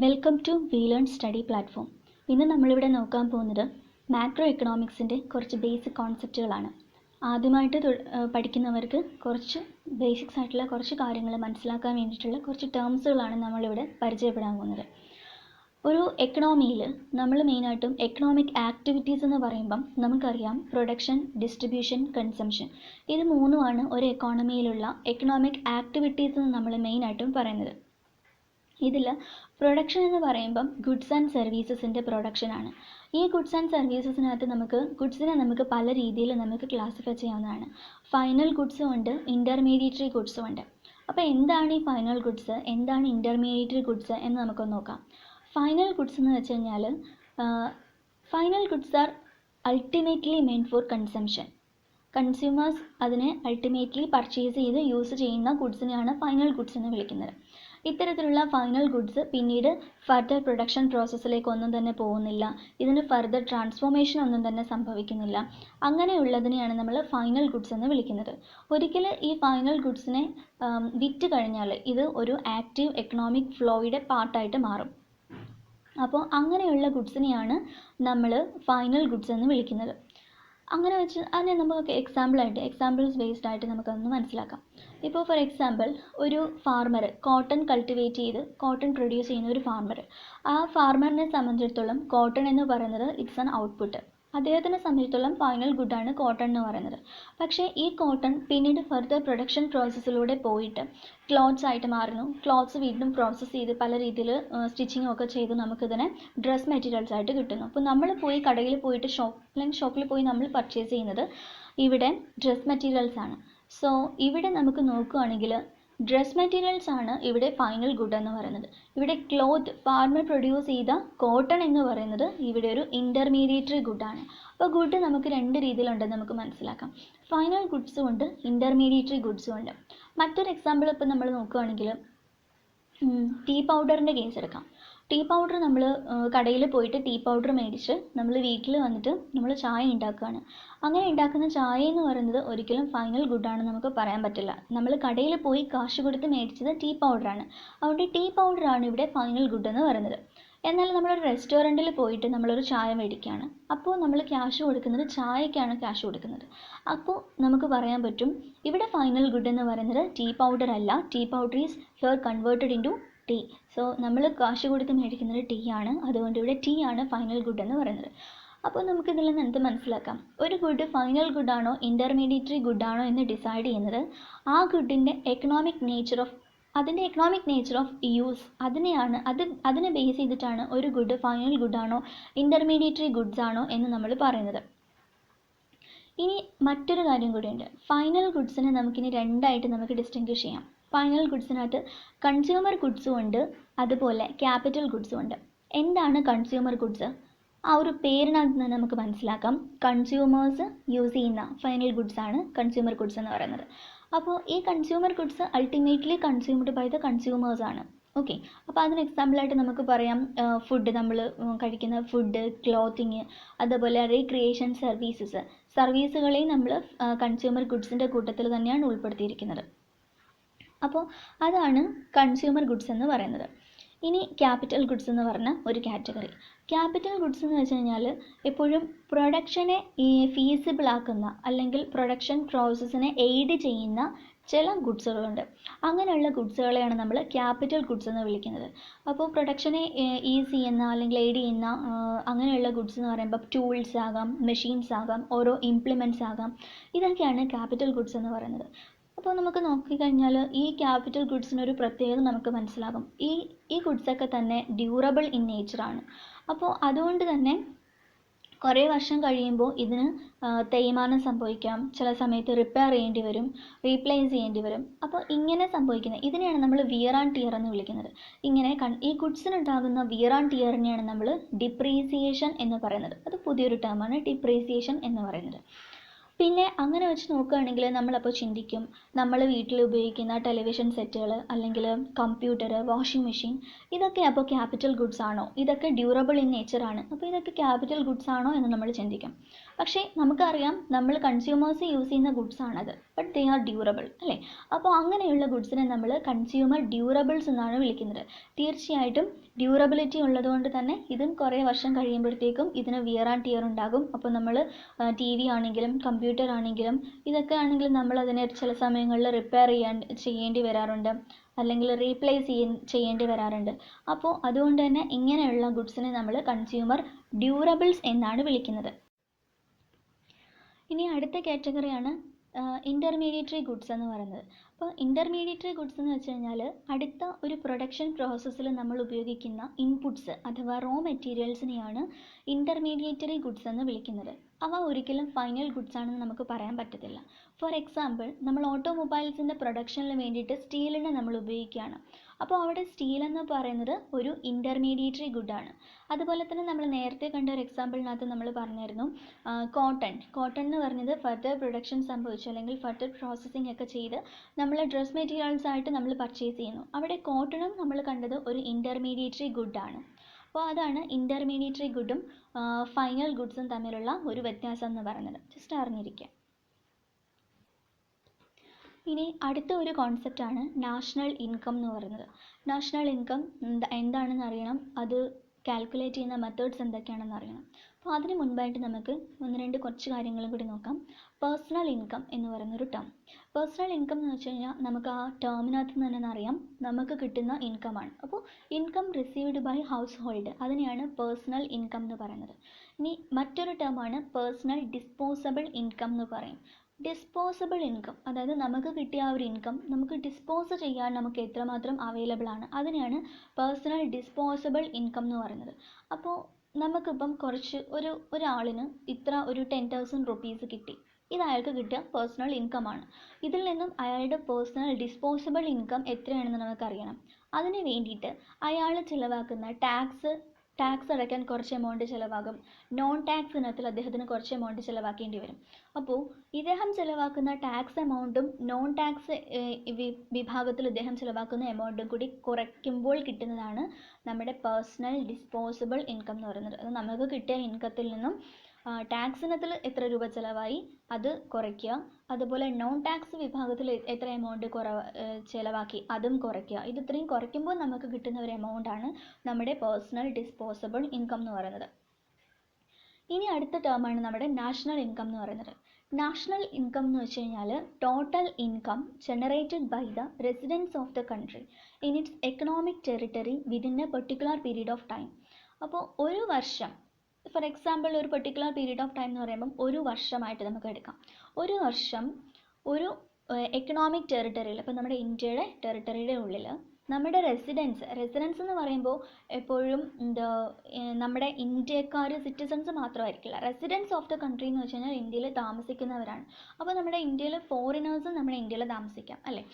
Welcome to we learn study platform. ഇന്ന് നമ്മളിവിടെ നോക്കാൻ പോകുന്നത് മാക്രോ എക്കണോമിക്സിൻ്റെ കുറച്ച് ബേസിക് കോൺസെപ്റ്റുകളാണ്. ആദ്യമായിട്ട് പഠിക്കുന്നവർക്ക് കുറച്ച് ബേസിക്സ് ആയിട്ടുള്ള കുറച്ച് കാര്യങ്ങൾ മനസ്സിലാക്കാൻ വേണ്ടിയിട്ടുള്ള കുറച്ച് ടേംസുകളാണ് നമ്മളിവിടെ പരിചയപ്പെടാൻ പോകുന്നത്. ഒരു എക്കണോമിയിൽ നമ്മൾ മെയിനായിട്ടും എക്കണോമിക് ആക്ടിവിറ്റീസ് എന്ന് പറയുമ്പം നമുക്കറിയാം പ്രൊഡക്ഷൻ, ഡിസ്ട്രിബ്യൂഷൻ, കൺസംഷൻ. ഇത് മൂന്നുമാണ് ഒരു എക്കോണമിയിലുള്ള എക്കണോമിക് ആക്ടിവിറ്റീസ് എന്ന് നമ്മൾ മെയിനായിട്ടും പറയുന്നത്. ഇതിൽ പ്രൊഡക്ഷൻ എന്ന് പറയുമ്പം ഗുഡ്സ് ആൻഡ് സർവീസസിൻ്റെ പ്രൊഡക്ഷനാണ്. ഈ ഗുഡ്സ് ആൻഡ് സർവീസസിനകത്ത് ഗുഡ്സിനെ നമുക്ക് പല രീതിയിൽ നമുക്ക് ക്ലാസിഫൈ ചെയ്യാവുന്നതാണ്. ഫൈനൽ ഗുഡ്സും ഉണ്ട്, ഇൻ്റർമീഡിയറ്ററി ഗുഡ്സും ഉണ്ട്. അപ്പോൾ എന്താണ് ഈ ഫൈനൽ ഗുഡ്സ്, എന്താണ് ഇൻ്റർമീഡിയറ്ററി ഗുഡ്സ് എന്ന് നമുക്കൊന്ന് നോക്കാം. ഫൈനൽ ഗുഡ്സ് എന്ന് വെച്ച് കഴിഞ്ഞാൽ final goods are ultimately made for consumption. Consumers അതിനെ അൾട്ടിമേറ്റ്ലി പർച്ചേസ് ചെയ്ത് യൂസ് ചെയ്യുന്ന ഗുഡ്സിനെയാണ് ഫൈനൽ ഗുഡ്സ് എന്ന് വിളിക്കുന്നത്. ഇത്തരത്തിലുള്ള ഫൈനൽ ഗുഡ്സ് പിന്നീട് ഫർദർ പ്രൊഡക്ഷൻ പ്രോസസ്സിലേക്ക് ഒന്നും തന്നെ പോകുന്നില്ല, ഇതിന് ഫർദർ ട്രാൻസ്ഫോർമേഷൻ ഒന്നും തന്നെ സംഭവിക്കുന്നില്ല. അങ്ങനെയുള്ളതിനെയാണ് നമ്മൾ ഫൈനൽ ഗുഡ്സ് എന്ന് വിളിക്കുന്നത്. ഒരിക്കൽ ഈ ഫൈനൽ ഗുഡ്സിനെ വിറ്റ് കഴിഞ്ഞാൽ ഇത് ഒരു ആക്റ്റീവ് എക്കണോമിക് ഫ്ലോയുടെ പാർട്ടായിട്ട് മാറും. അപ്പോൾ അങ്ങനെയുള്ള ഗുഡ്സിനെയാണ് നമ്മൾ ഫൈനൽ ഗുഡ്സ് എന്ന് വിളിക്കുന്നത്. അങ്ങനെ വെച്ച് അതിനെ നമുക്ക് എക്സാമ്പിൾസ് ബേസ്ഡ് ആയിട്ട് നമുക്കൊന്ന് മനസ്സിലാക്കാം. ഇപ്പോൾ ഫോർ എക്സാമ്പിൾ ഒരു ഫാർമർ കോട്ടൺ കൾട്ടിവേറ്റ് ചെയ്ത് കോട്ടൺ പ്രൊഡ്യൂസ് ചെയ്യുന്ന ഒരു ഫാർമർ, ആ ഫാർമറിനെ സംബന്ധിച്ചിടത്തോളം കോട്ടൺ എന്ന് പറയുന്നത് ഇറ്റ്സ് ആൻ ഔട്ട്പുട്ട്. അദ്ദേഹത്തിനെ സംബന്ധിച്ചിടത്തോളം ഫൈനൽ ഗുഡാണ് കോട്ടൺ എന്ന് പറയുന്നത്. പക്ഷേ ഈ കോട്ടൺ പിന്നീട് ഫർദർ പ്രൊഡക്ഷൻ പ്രോസസ്സിലൂടെ പോയിട്ട് ക്ലോത്ത്സ് ആയിട്ട് മാറുന്നു. ക്ലോത്ത്സ് വീണ്ടും പ്രോസസ്സ് ചെയ്ത് പല രീതിയിൽ സ്റ്റിച്ചിങ് ഒക്കെ ചെയ്ത് നമുക്കിതിനെ ഡ്രസ് മെറ്റീരിയൽസ് ആയിട്ട് കിട്ടുന്നു. അപ്പോൾ നമ്മൾ പോയി കടയിൽ പോയിട്ട് ഷോപ്പിൽ പോയി നമ്മൾ പർച്ചേസ് ചെയ്യുന്നത് ഇവിടെ ഡ്രസ് മെറ്റീരിയൽസ് ആണ്. സോ ഇവിടെ നമുക്ക് നോക്കുകയാണെങ്കിൽ ഡ്രസ് മെറ്റീരിയൽസ് ആണ് ഇവിടെ ഫൈനൽ ഗുഡ് എന്ന് പറയുന്നത്. ഇവിടെ ക്ലോത്ത് ഫാർമർ പ്രൊഡ്യൂസ് ചെയ്ത കോട്ടൺ എന്ന് പറയുന്നത് ഇവിടെ ഒരു ഇൻ്റർമീഡിയറ്ററി ഗുഡാണ്. അപ്പോൾ ഗുഡ് നമുക്ക് രണ്ട് രീതിയിലുണ്ടെന്ന് നമുക്ക് മനസ്സിലാക്കാം. ഫൈനൽ ഗുഡ്സും ഉണ്ട്, ഇൻ്റർമീഡിയറ്ററി ഗുഡ്സും ഉണ്ട്. മറ്റൊരു എക്സാമ്പിൾ ഇപ്പോൾ നമ്മൾ നോക്കുകയാണെങ്കിൽ ടീ പൗഡറിൻ്റെ കേസ് എടുക്കാം. ടീ പൗഡർ നമ്മൾ കടയിൽ പോയിട്ട് ടീ പൗഡർ മേടിച്ച് നമ്മൾ വീട്ടിൽ വന്നിട്ട് നമ്മൾ ചായ ഉണ്ടാക്കുകയാണ്. അങ്ങനെ ഉണ്ടാക്കുന്ന ചായ എന്ന് പറയുന്നത് ഒരിക്കലും ഫൈനൽ ഗുഡാണെന്ന് നമുക്ക് പറയാൻ പറ്റില്ല. നമ്മൾ കടയിൽ പോയി കാശ് കൊടുത്ത് മേടിച്ചത് ടീ പൗഡറാണ്. അതുകൊണ്ട് ടീ പൗഡറാണ് ഇവിടെ ഫൈനൽ ഗുഡ് എന്ന് പറയുന്നത്. എന്നാൽ നമ്മളൊരു റെസ്റ്റോറൻറ്റിൽ പോയിട്ട് നമ്മളൊരു ചായ മേടിക്കുകയാണ്. അപ്പോൾ നമ്മൾ ക്യാഷ് കൊടുക്കുന്നത് ചായക്കാണ് ക്യാഷ് കൊടുക്കുന്നത്. അപ്പോൾ നമുക്ക് പറയാൻ പറ്റും ഇവിടെ ഫൈനൽ ഗുഡ് എന്ന് പറയുന്നത് ടീ പൗഡർ അല്ല, tea powder is here converted into tea. So നമ്മൾ കാശ് കൊടുത്ത് മേടിക്കുന്നത് ടീ ആണ്, അതുകൊണ്ട് ഇവിടെ ടീ ആണ് ഫൈനൽ ഗുഡ് എന്ന് പറയുന്നത്. അപ്പോൾ നമുക്കിതിൽ നിന്ന് എന്ത് മനസ്സിലാക്കാം? ഒരു ഗുഡ് ഫൈനൽ ഗുഡാണോ ഇൻ്റർമീഡിയറ്ററി ഗുഡാണോ എന്ന് ഡിസൈഡ് ചെയ്യുന്നത് ആ ഗുഡിൻ്റെ എക്കണോമിക് നേച്ചർ ഓഫ് യൂസ് അതിനെ ബേസ് ചെയ്തിട്ടാണ് ഒരു ഗുഡ് ഫൈനൽ ഗുഡാണോ ഇൻ്റർമീഡിയറ്ററി ഗുഡ്സ് ആണോ എന്ന് നമ്മൾ പറയുന്നത്. ഇനി മറ്റൊരു കാര്യം കൂടിയുണ്ട്. ഫൈനൽ ഗുഡ്സിനെ നമുക്കിനി രണ്ടായിട്ട് നമുക്ക് ഡിസ്റ്റിങ്ക്വിഷ് ചെയ്യാം. ഫൈനൽ ഗുഡ്സിനകത്ത് കൺസ്യൂമർ ഗുഡ്സും ഉണ്ട്, അതുപോലെ ക്യാപിറ്റൽ ഗുഡ്സും ഉണ്ട്. എന്താണ് കൺസ്യൂമർ ഗുഡ്സ്? ആ ഒരു പേരിനകത്ത് നിന്ന് നമുക്ക് മനസ്സിലാക്കാം. കൺസ്യൂമേഴ്സ് യൂസ് ചെയ്യുന്ന ഫൈനൽ ഗുഡ്സ് ആണ് കൺസ്യൂമർ ഗുഡ്സ് എന്ന് പറയുന്നത്. അപ്പോൾ ഈ consumer goods ultimately consumed by the consumers ആണ്. ഓക്കെ, അപ്പോൾ അതിന് എക്സാമ്പിളായിട്ട് നമുക്ക് പറയാം ഫുഡ്, നമ്മൾ കഴിക്കുന്ന ഫുഡ്, ക്ലോത്തിങ്, അതുപോലെ റീക്രിയേഷൻ സർവീസുകളെയും നമ്മൾ കൺസ്യൂമർ ഗുഡ്സിൻ്റെ കൂട്ടത്തിൽ തന്നെയാണ് ഉൾപ്പെടുത്തിയിരിക്കുന്നത്. അപ്പോൾ അതാണ് കൺസ്യൂമർ ഗുഡ്സ് എന്ന് പറയുന്നത്. ഇനി ക്യാപിറ്റൽ ഗുഡ്സ് എന്ന് പറഞ്ഞ ഒരു കാറ്റഗറി. ക്യാപിറ്റൽ ഗുഡ്സ് എന്ന് വെച്ച് കഴിഞ്ഞാൽ എപ്പോഴും പ്രൊഡക്ഷനെ ഫീസിബിൾ ആക്കുന്ന അല്ലെങ്കിൽ പ്രൊഡക്ഷൻ പ്രോസസ്സിനെ എയ്ഡ് ചെയ്യുന്ന ചില ഗുഡ്സുകളുണ്ട്. അങ്ങനെയുള്ള ഗുഡ്സുകളെയാണ് നമ്മൾ ക്യാപിറ്റൽ ഗുഡ്സ് എന്ന് വിളിക്കുന്നത്. അപ്പോൾ പ്രൊഡക്ഷനെ ഈസി ചെയ്യുന്ന അല്ലെങ്കിൽ എയ്ഡ് ചെയ്യുന്ന അങ്ങനെയുള്ള ഗുഡ്സ് എന്ന് പറയുമ്പോൾ ടൂൾസ് ആകാം, മെഷീൻസ് ആകാം, ഓരോ ഇംപ്ലിമെൻറ്റ്സ് ആകാം. ഇതൊക്കെയാണ് ക്യാപിറ്റൽ ഗുഡ്സ് എന്ന് പറയുന്നത്. അപ്പോൾ നമുക്ക് നോക്കിക്കഴിഞ്ഞാൽ ഈ ക്യാപിറ്റൽ ഗുഡ്സിനൊരു പ്രത്യേകത നമുക്ക് മനസ്സിലാകും. ഈ ഗുഡ്സൊക്കെ തന്നെ ഡ്യൂറബിൾ ഇൻ നേച്ചറാണ്. അപ്പോൾ അതുകൊണ്ട് തന്നെ കുറേ വർഷം കഴിയുമ്പോൾ ഇതിന് തേയ്മാനം സംഭവിക്കാം, ചില സമയത്ത് റിപ്പയർ ചെയ്യേണ്ടി വരും, റീപ്ലേസ് ചെയ്യേണ്ടി വരും. അപ്പോൾ ഇങ്ങനെ സംഭവിക്കുന്നത് ഇതിനെയാണ് നമ്മൾ വിയർ ആൻഡ് ടിയർ എന്ന് വിളിക്കുന്നത്. ഇങ്ങനെ ഈ ഗുഡ്സിനുണ്ടാകുന്ന വിയർ ആൻഡ് ടിയറിനെയാണ് നമ്മൾ ഡിപ്രീസിയേഷൻ എന്ന് പറയുന്നത്. അത് പുതിയൊരു ടേമാണ് ഡിപ്രീസിയേഷൻ എന്ന് പറയുന്നത്. പിന്നെ അങ്ങനെ വെച്ച് നോക്കുകയാണെങ്കിൽ നമ്മളപ്പോൾ ചിന്തിക്കും, നമ്മൾ വീട്ടിൽ ഉപയോഗിക്കുന്ന ടെലിവിഷൻ സെറ്റുകൾ അല്ലെങ്കിൽ കമ്പ്യൂട്ടർ, വാഷിംഗ് മെഷീൻ, ഇതൊക്കെ അപ്പോൾ ക്യാപിറ്റൽ ഗുഡ്സ് ആണോ? ഇതൊക്കെ ഡ്യൂറബിൾ ഇൻ നേച്ചർ ആണ്, അപ്പോൾ ഇതൊക്കെ ക്യാപിറ്റൽ ഗുഡ്സ് ആണോ എന്ന് നമ്മൾ ചിന്തിക്കും. പക്ഷേ നമുക്കറിയാം നമ്മൾ കൺസ്യൂമേഴ്സ് യൂസ് ചെയ്യുന്ന ഗുഡ്സ് ആണത്, ബട്ട് ദേ ആർ ഡ്യൂറബിൾ അല്ലേ? അപ്പോൾ അങ്ങനെയുള്ള ഗുഡ്സിനെ നമ്മൾ കൺസ്യൂമർ ഡ്യൂറബിൾസ് എന്നാണ് വിളിക്കുന്നത്. തീർച്ചയായിട്ടും ഡ്യൂറബിലിറ്റി ഉള്ളതുകൊണ്ട് തന്നെ ഇതും കുറേ വർഷം കഴിയുമ്പോഴത്തേക്കും ഇതിന് വിയർ ആൻഡ് ടിയർ ഉണ്ടാകും. അപ്പോൾ നമ്മൾ ടി വി ആണെങ്കിലും കമ്പ്യൂട്ടർ ആണെങ്കിലും ഇതൊക്കെ ആണെങ്കിലും നമ്മൾ അതിനെ ചില സമയങ്ങളിൽ റിപ്പയർ ചെയ്യേണ്ടി വരാറുണ്ട്, അല്ലെങ്കിൽ റീപ്ലേസ് ചെയ്യേണ്ടി വരാറുണ്ട്. അപ്പോൾ അതുകൊണ്ട് തന്നെ ഇങ്ങനെയുള്ള ഗുഡ്സിനെ നമ്മൾ കൺസ്യൂമർ ഡ്യൂറബിൾസ് എന്നാണ് വിളിക്കുന്നത്. ഇനി അടുത്ത കാറ്റഗറിയാണ് ഇൻ്റർമീഡിയറ്ററി ഗുഡ്സ് എന്ന് പറയുന്നത്. അപ്പോൾ ഇൻ്റർമീഡിയറ്ററി ഗുഡ്സ് എന്ന് വെച്ച് കഴിഞ്ഞാൽ അടുത്ത ഒരു പ്രൊഡക്ഷൻ പ്രോസസ്സിൽ നമ്മൾ ഉപയോഗിക്കുന്ന ഇൻപുട്സ് അഥവാ റോ മെറ്റീരിയൽസിനെയാണ് ഇൻ്റർമീഡിയറ്ററി ഗുഡ്സ് എന്ന് വിളിക്കുന്നത്. അവ ഒരിക്കലും ഫൈനൽ ഗുഡ്സ് ആണെന്ന് നമുക്ക് പറയാൻ പറ്റത്തില്ല. ഫോർ എക്സാമ്പിൾ, നമ്മൾ ഓട്ടോമൊബൈൽസിൻ്റെ പ്രൊഡക്ഷനിന് വേണ്ടിയിട്ട് സ്റ്റീലിനെ നമ്മൾ ഉപയോഗിക്കുകയാണ്. അപ്പോൾ അവിടെ സ്റ്റീൽ എന്ന് പറയുന്നത് ഒരു ഇൻ്റർമീഡിയറ്ററി ഗുഡാണ്. അതുപോലെ തന്നെ നമ്മൾ നേരത്തെ കണ്ട ഒരു എക്സാമ്പിളിനകത്ത് നമ്മൾ പറഞ്ഞിരുന്നു കോട്ടൺ എന്ന് പറഞ്ഞത് ഫർദർ പ്രൊഡക്ഷൻ സംഭവിച്ചു അല്ലെങ്കിൽ ഫർദർ പ്രോസസ്സിംഗ് ഒക്കെ ചെയ്ത് നമ്മൾ ഡ്രസ് മെറ്റീരിയൽസ് ആയിട്ട് നമ്മൾ പർച്ചേസ് ചെയ്യുന്നു. അവിടെ കോട്ടണും നമ്മൾ കണ്ടത് ഒരു ഇൻ്റർമീഡിയറ്ററി ഗുഡാണ്. അപ്പോൾ അതാണ് ഇൻ്റർമീഡിയറ്ററി ഗുഡും ഫൈനൽ ഗുഡ്സും തമ്മിലുള്ള ഒരു വ്യത്യാസം എന്ന് പറയുന്നത്. ജസ്റ്റ് അറിഞ്ഞിരിക്കുക. ഇനി അടുത്ത ഒരു കോൺസെപ്റ്റാണ് നാഷണൽ ഇൻകം എന്ന് പറയുന്നത്. നാഷണൽ ഇൻകം എന്താണെന്ന് അറിയണം, അത് കാൽക്കുലേറ്റ് ചെയ്യുന്ന മെത്തേഡ്സ് എന്തൊക്കെയാണെന്ന് അറിയണം. അപ്പോൾ അതിന് മുൻപായിട്ട് നമുക്ക് കുറച്ച് കാര്യങ്ങളും കൂടി നോക്കാം. പേഴ്സണൽ ഇൻകം എന്ന് പറയുന്നൊരു ടേം. പേഴ്സണൽ ഇൻകം എന്ന് വെച്ച് കഴിഞ്ഞാൽ നമുക്ക് ആ ടേമിനകത്ത് നിന്ന് തന്നെ അറിയാം നമുക്ക് കിട്ടുന്ന ഇൻകമാണ്. അപ്പോൾ income received by household, അതിനെയാണ് പേഴ്സണൽ ഇൻകം എന്ന് പറയുന്നത്. ഇനി മറ്റൊരു ടേമാണ് പേഴ്സണൽ ഡിസ്പോസബിൾ ഇൻകം എന്ന് പറയും. ഡിസ്പോസബിൾ ഇൻകം, അതായത് നമുക്ക് കിട്ടിയ ആ ഒരു ഇൻകം നമുക്ക് ഡിസ്പോസ് ചെയ്യാൻ നമുക്ക് എത്രമാത്രം അവൈലബിൾ ആണ്, അതിനെയാണ് പേഴ്സണൽ ഡിസ്പോസബിൾ ഇൻകം എന്ന് പറയുന്നത്. അപ്പോൾ നമുക്കിപ്പം ഒരാളിന് ഒരു 10,000 റുപ്പീസ് കിട്ടി, ഇത് അയാൾക്ക് കിട്ടിയ പേഴ്സണൽ ഇൻകമാണ്. ഇതിൽ നിന്നും അയാളുടെ പേഴ്സണൽ ഡിസ്പോസബിൾ ഇൻകം എത്രയാണെന്ന് നമുക്കറിയണം. അതിന് വേണ്ടിയിട്ട് അയാൾ ചിലവാക്കുന്ന ടാക്സ് അടയ്ക്കാൻ കുറച്ച് എമൗണ്ട് ചിലവാകും. നോൺ ടാക്സ് ഇനത്തിൽ അദ്ദേഹത്തിന് കുറച്ച് എമൗണ്ട് ചിലവാക്കേണ്ടി വരും. അപ്പോൾ ഇദ്ദേഹം ചിലവാക്കുന്ന ടാക്സ് എമൗണ്ടും നോൺ ടാക്സ് വിഭാഗത്തിൽ ഇദ്ദേഹം ചിലവാക്കുന്ന എമൗണ്ടും കൂടി കുറയ്ക്കുമ്പോൾ കിട്ടുന്നതാണ് നമ്മുടെ പേഴ്സണൽ ഡിസ്പോസബിൾ ഇൻകം എന്ന് പറയുന്നത്. അത് നമുക്ക് കിട്ടിയ ഇൻകത്തിൽ നിന്നും ടാക്സ് ഇനത്തിൽ എത്ര രൂപ ചിലവായി അത് കുറയ്ക്കുക, അതുപോലെ നോൺ ടാക്സ് വിഭാഗത്തിൽ എത്ര എമൗണ്ട് ചിലവാക്കി അതും കുറയ്ക്കുക. ഇത് ഇത്രയും കുറയ്ക്കുമ്പോൾ നമുക്ക് കിട്ടുന്ന ഒരു എമൗണ്ടാണ് നമ്മുടെ പേഴ്സണൽ ഡിസ്പോസബിൾ ഇൻകം എന്ന് പറയുന്നത്. ഇനി അടുത്ത ടേമാണ് നമ്മുടെ നാഷണൽ ഇൻകം എന്ന് പറയുന്നത്. നാഷണൽ ഇൻകം എന്ന് വെച്ച് കഴിഞ്ഞാൽ total income generated by the residence of the country in its economic territory within a particular period of time. അപ്പോൾ ഒരു വർഷം, ഫോർ എക്സാമ്പിൾ ഒരു പെർട്ടിക്കുലർ പീരീഡ് ഓഫ് ടൈം എന്ന് പറയുമ്പം ഒരു വർഷമായിട്ട് നമുക്ക് എടുക്കാം. ഒരു വർഷം ഒരു എക്കണോമിക് ടെറിട്ടറിയിൽ, ഇപ്പോൾ നമ്മുടെ ഇന്ത്യയുടെ ടെറിട്ടറിയുടെ ഉള്ളിൽ നമ്മുടെ റെസിഡൻസ് എന്ന് പറയുമ്പോൾ എപ്പോഴും നമ്മുടെ ഇന്ത്യക്കാർ സിറ്റിസൺസ് മാത്രമായിരിക്കില്ല. റെസിഡൻസ് ഓഫ് ദ കൺട്രി എന്ന് വെച്ച് കഴിഞ്ഞാൽ ഇന്ത്യയിൽ താമസിക്കുന്നവരാണ്. അപ്പോൾ നമ്മുടെ ഇന്ത്യയിൽ ഫോറിനേഴ്സും നമ്മുടെ ഇന്ത്യയിൽ താമസിക്കാം അല്ലേ?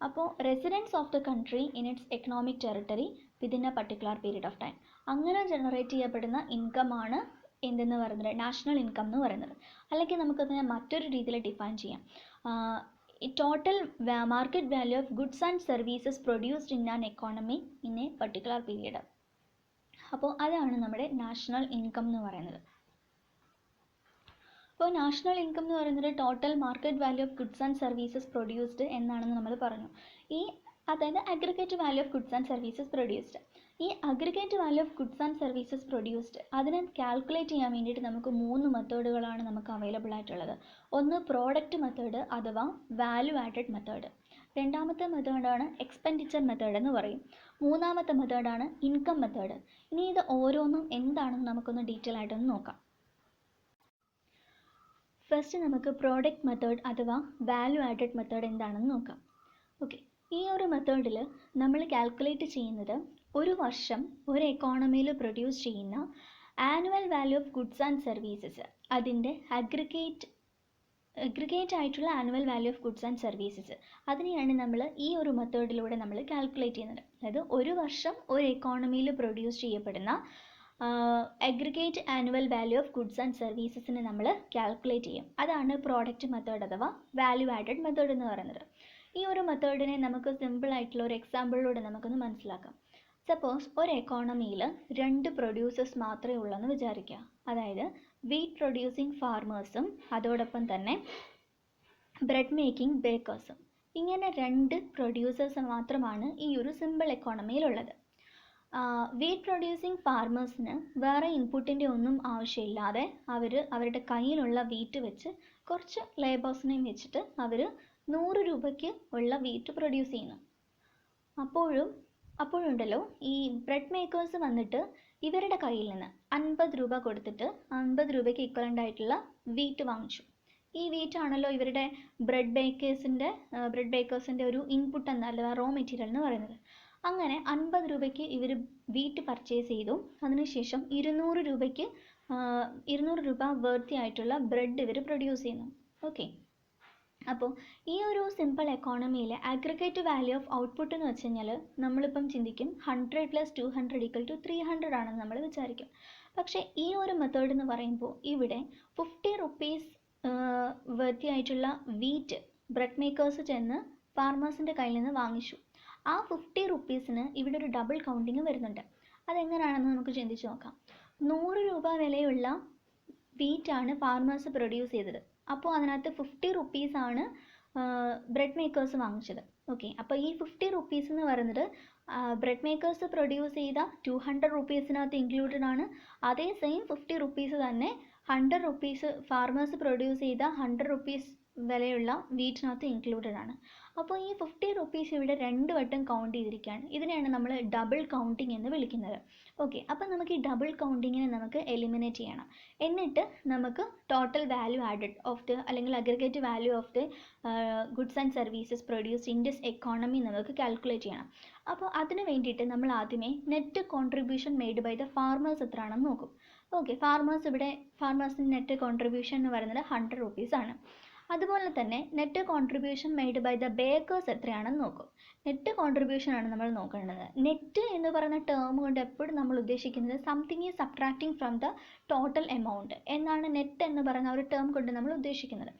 അപ്പോൾ residence of the country in its economic territory within a particular period of time, അങ്ങനെ ജനറേറ്റ് ചെയ്യപ്പെടുന്ന ഇൻകമാണ് എന്തെന്ന് പറയുന്നത് നാഷണൽ ഇൻകം എന്ന് പറയുന്നത്. അല്ലെങ്കിൽ നമുക്കതിനെ മറ്റൊരു രീതിയിൽ ഡിഫൈൻ ചെയ്യാം. Total market value of goods and services produced in an economy in A particular period. അപ്പോൾ അതാണ് നമ്മുടെ നാഷണൽ ഇൻകം എന്ന് പറയുന്നത്. അപ്പോൾ നാഷണൽ ഇൻകം എന്ന് പറയുന്നത് total market value of goods and services produced എന്നാണെന്ന് നമ്മൾ പറഞ്ഞു. അതായത് aggregate value of goods and services produced. ഈ aggregate value of goods and services produced അതിനെ കാൽക്കുലേറ്റ് ചെയ്യാൻ വേണ്ടിയിട്ട് നമുക്ക് 3 മെത്തേഡുകളാണ് നമുക്ക് അവൈലബിൾ ആയിട്ടുള്ളത്. ഒന്ന് പ്രോഡക്റ്റ് മെത്തേഡ് അഥവാ വാല്യൂ ആഡഡ് മെത്തേഡ്. രണ്ടാമത്തെ മെത്തേഡാണ് എക്സ്പെൻഡിച്ചർ മെത്തേഡ് എന്ന് പറയും. മൂന്നാമത്തെ മെത്തേഡാണ് ഇൻകം മെത്തേഡ്. ഇനി ഇത് ഓരോന്നും എന്താണെന്ന് നമുക്കൊന്ന് ഡീറ്റെയിൽ ആയിട്ടൊന്ന് നോക്കാം. ഫസ്റ്റ് നമുക്ക് പ്രോഡക്റ്റ് മെത്തേഡ് അഥവാ വാല്യൂ ആഡഡ് മെത്തേഡ് എന്താണെന്ന് നോക്കാം. ഓക്കെ, ഈ ഒരു മെത്തേഡിൽ നമ്മൾ കാൽക്കുലേറ്റ് ചെയ്യുന്നത് ഒരു വർഷം ഒരു എക്കോണമിയിൽ പ്രൊഡ്യൂസ് ചെയ്യുന്ന annual value of goods and services, അതിൻ്റെ അഗ്രിഗേറ്റ് ആയിട്ടുള്ള annual value of goods and services, അതിനെയാണ് നമ്മൾ ഈ ഒരു മെത്തേഡിലൂടെ നമ്മൾ കാൽക്കുലേറ്റ് ചെയ്യുന്നത്. അതായത് ഒരു വർഷം ഒരു എക്കോണമിയിൽ പ്രൊഡ്യൂസ് ചെയ്യപ്പെടുന്ന aggregate annual value of goods and സർവീസസിനെ നമ്മൾ കാൽക്കുലേറ്റ് ചെയ്യും. അതാണ് പ്രോഡക്റ്റ് മെത്തേഡ് അഥവാ വാല്യൂ ആഡഡ് മെത്തേഡ് എന്ന് പറയുന്നത്. ഈ ഒരു മെത്തേഡിനെ നമുക്ക് സിമ്പിൾ ആയിട്ടുള്ള ഒരു എക്സാമ്പിളിലൂടെ നമുക്കൊന്ന് മനസ്സിലാക്കാം. സപ്പോസ് ഒരു എക്കോണമിയിൽ 2 പ്രൊഡ്യൂസേഴ്സ് മാത്രമേ ഉള്ളെന്ന് വിചാരിക്കുക. അതായത് വീറ്റ് പ്രൊഡ്യൂസിങ് ഫാർമേഴ്സും അതോടൊപ്പം തന്നെ ബ്രെഡ് മേക്കിംഗ് ബേക്കേഴ്സും. ഇങ്ങനെ 2 പ്രൊഡ്യൂസേഴ്സ് മാത്രമാണ് ഈ ഒരു സിമ്പിൾ എക്കോണമിയിലുള്ളത്. വീറ്റ് പ്രൊഡ്യൂസിങ് ഫാർമേഴ്സിന് വേറെ ഇൻപുട്ടിൻ്റെ ഒന്നും ആവശ്യമില്ലാതെ അവരുടെ കയ്യിലുള്ള വീറ്റ് വെച്ച് കുറച്ച് ലേബേഴ്സിനെയും വെച്ചിട്ട് അവർ 100 രൂപയ്ക്ക് ഉള്ള വീറ്റ് പ്രൊഡ്യൂസ് ചെയ്യുന്നു. അപ്പോഴുണ്ടല്ലോ ഈ ബ്രെഡ് മേക്കേഴ്സ് വന്നിട്ട് ഇവരുടെ കയ്യിൽ നിന്ന് 50 രൂപ കൊടുത്തിട്ട് 50 രൂപയ്ക്ക് ഇക്വലൻ്റ് ആയിട്ടുള്ള വീറ്റ് വാങ്ങിച്ചു. ഈ വീറ്റ് ആണല്ലോ ഇവരുടെ ബ്രെഡ് ബേക്കേഴ്സിൻ്റെ ഒരു ഇൻപുട്ട് അഥവാ റോ മെറ്റീരിയൽ എന്ന് പറയുന്നത്. അങ്ങനെ 50 രൂപയ്ക്ക് ഇവർ വീറ്റ് പർച്ചേസ് ചെയ്തു. അതിനുശേഷം 200 രൂപ വേർത്തി ആയിട്ടുള്ള ബ്രെഡ് ഇവർ പ്രൊഡ്യൂസ് ചെയ്യുന്നു. ഓക്കെ, അപ്പോൾ ഈ ഒരു സിമ്പിൾ എക്കോണമിയിലെ അഗ്രിഗേറ്റ് വാല്യൂ ഓഫ് ഔട്ട്പുട്ട് എന്ന് വെച്ച് കഴിഞ്ഞാൽ നമ്മളിപ്പം ചിന്തിക്കും 100 + 200 = 300 ആണെന്ന് നമ്മൾ വിചാരിക്കും. പക്ഷേ ഈ ഒരു മെത്തേഡ് എന്ന് പറയുമ്പോൾ ഇവിടെ 50 റുപ്പീസ് വേർത്തി ആയിട്ടുള്ള വീറ്റ് ബ്രെഡ് മേക്കേഴ്സ് ചെന്ന് ഫാർമേഴ്സിൻ്റെ കയ്യിൽ നിന്ന് വാങ്ങിച്ചു. ആ 50 റുപ്പീസിന് ഇവിടെ ഒരു ഡബിൾ കൗണ്ടിങ് വരുന്നുണ്ട്. അതെങ്ങനെയാണെന്ന് നമുക്ക് ചിന്തിച്ച് നോക്കാം. 100 രൂപ വിലയുള്ള വീറ്റാണ് ഫാർമേഴ്സ് പ്രൊഡ്യൂസ് ചെയ്തത്. അപ്പോൾ അതിനകത്ത് 50 റുപ്പീസാണ് ബ്രെഡ് മേക്കേഴ്സ് വാങ്ങിച്ചത്. ഓക്കെ, അപ്പോൾ ഈ 50 റുപ്പീസ് എന്ന് പറയുന്നത് ബ്രെഡ് മേക്കേഴ്സ് പ്രൊഡ്യൂസ് ചെയ്ത 200 റുപ്പീസിനകത്ത് ഇൻക്ലൂഡഡ് ആണ്. അതേ സെയിം 50 റുപ്പീസ് തന്നെ 100 റുപ്പീസ് ഫാർമേഴ്സ് പ്രൊഡ്യൂസ് ചെയ്ത 100 റുപ്പീസ് വിലയുള്ള വീറ്റിനകത്ത് ഇൻക്ലൂഡഡ് ആണ്. അപ്പോൾ ഈ 50 റുപ്പീസ് ഇവിടെ 2 വട്ടം കൗണ്ട് ചെയ്തിരിക്കുകയാണ്. ഇതിനെയാണ് നമ്മൾ ഡബിൾ കൗണ്ടിങ് എന്ന് വിളിക്കുന്നത്. ഓക്കെ, അപ്പോൾ നമുക്ക് ഈ ഡബിൾ കൗണ്ടിങ്ങിനെ നമുക്ക് എലിമിനേറ്റ് ചെയ്യണം. എന്നിട്ട് നമുക്ക് total value added of the അല്ലെങ്കിൽ aggregate value of the goods and services produced in this economy നമുക്ക് കാൽക്കുലേറ്റ് ചെയ്യണം. അപ്പോൾ അതിന് വേണ്ടിയിട്ട് നമ്മൾ ആദ്യമേ net contribution made by the farmers എത്രയാണെന്ന് നോക്കും. ഓക്കെ, ഫാർമേഴ്സിൻ്റെ നെറ്റ് കോൺട്രിബ്യൂഷൻ എന്ന് പറയുന്നത് 100 റുപ്പീസ് ആണ്. അതുപോലെ തന്നെ net contribution made by the bakers എത്രയാണെന്ന് നോക്കും. നെറ്റ് കോൺട്രിബ്യൂഷൻ ആണ് നമ്മൾ നോക്കേണ്ടത്. നെറ്റ് എന്ന് പറയുന്ന ടേം കൊണ്ട് എപ്പോഴും നമ്മൾ ഉദ്ദേശിക്കുന്നത് something is subtracting from the total amount എന്നാണ് നെറ്റ് എന്ന് പറയുന്ന ഒരു ടേം കൊണ്ട് നമ്മൾ ഉദ്ദേശിക്കുന്നത്.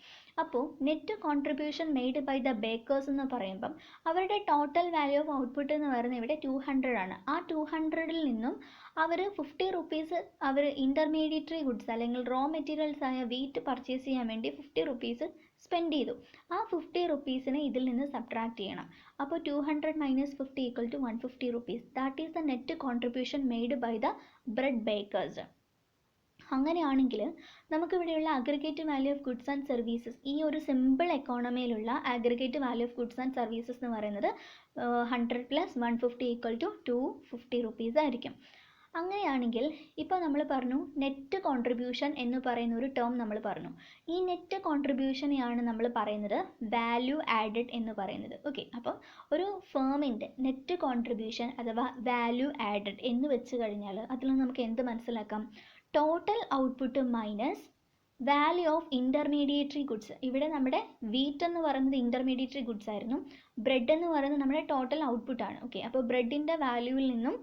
അപ്പോൾ net contribution made by the bakers എന്ന് പറയുമ്പം അവരുടെ ടോട്ടൽ വാല്യൂ ഓഫ് ഔട്ട്പുട്ട് എന്ന് പറയുന്നത് ഇവിടെ 200 ആണ്. ആ 200-ൽ നിന്നും അവർ 50 റുപ്പീസ് അവർ ഇൻ്റർമീഡിയറ്ററി ഗുഡ്സ് അല്ലെങ്കിൽ റോ മെറ്റീരിയൽസ് ആയ വീറ്റ് പർച്ചേസ് ചെയ്യാൻ വേണ്ടി 50 റുപ്പീസ് സ്പെൻഡ് ചെയ്തു. ആ 50 റുപ്പീസിനെ ഇതിൽ നിന്ന് സബ്ട്രാക്ട് ചെയ്യണം. അപ്പോൾ 200 - 50 = 150 rupees. That is the net contribution made by the bread bakers. അങ്ങനെയാണെങ്കിൽ നമുക്കിവിടെയുള്ള aggregate value of goods and services, ഈ ഒരു സിമ്പിൾ എക്കോണമിയിലുള്ള aggregate value of goods and services എന്ന് പറയുന്നത് 100 + 150 = 250 റുപ്പീസ് ആയിരിക്കും. അങ്ങനെയാണെങ്കിൽ ഇപ്പോൾ നമ്മൾ പറഞ്ഞു നെറ്റ് കോൺട്രിബ്യൂഷൻ എന്ന് പറയുന്ന ഒരു ടേം നമ്മൾ പറഞ്ഞു. ഈ നെറ്റ് കോൺട്രിബ്യൂഷനെയാണ് നമ്മൾ പറയുന്നത് വാല്യൂ ആഡഡ് എന്ന് പറയുന്നത്. ഓക്കെ, അപ്പം ഒരു ഫേമിൻ്റെ നെറ്റ് കോൺട്രിബ്യൂഷൻ അഥവാ വാല്യൂ ആഡഡ് എന്ന് വെച്ച് കഴിഞ്ഞാൽ അതിൽ നമുക്ക് എന്ത് മനസ്സിലാക്കാം? Total output minus value of intermediary goods. ഇവിടെ നമ്മുടെ വീറ്റ് എന്ന് പറയുന്നത് ഇൻ്റർമീഡിയറ്ററി ഗുഡ്സ് ആയിരുന്നു. ബ്രെഡ് എന്ന് പറയുന്നത് നമ്മുടെ ടോട്ടൽ ഔട്ട്പുട്ടാണ്. ഓക്കെ, അപ്പോൾ ബ്രെഡിൻ്റെ വാല്യൂവിൽ നിന്നും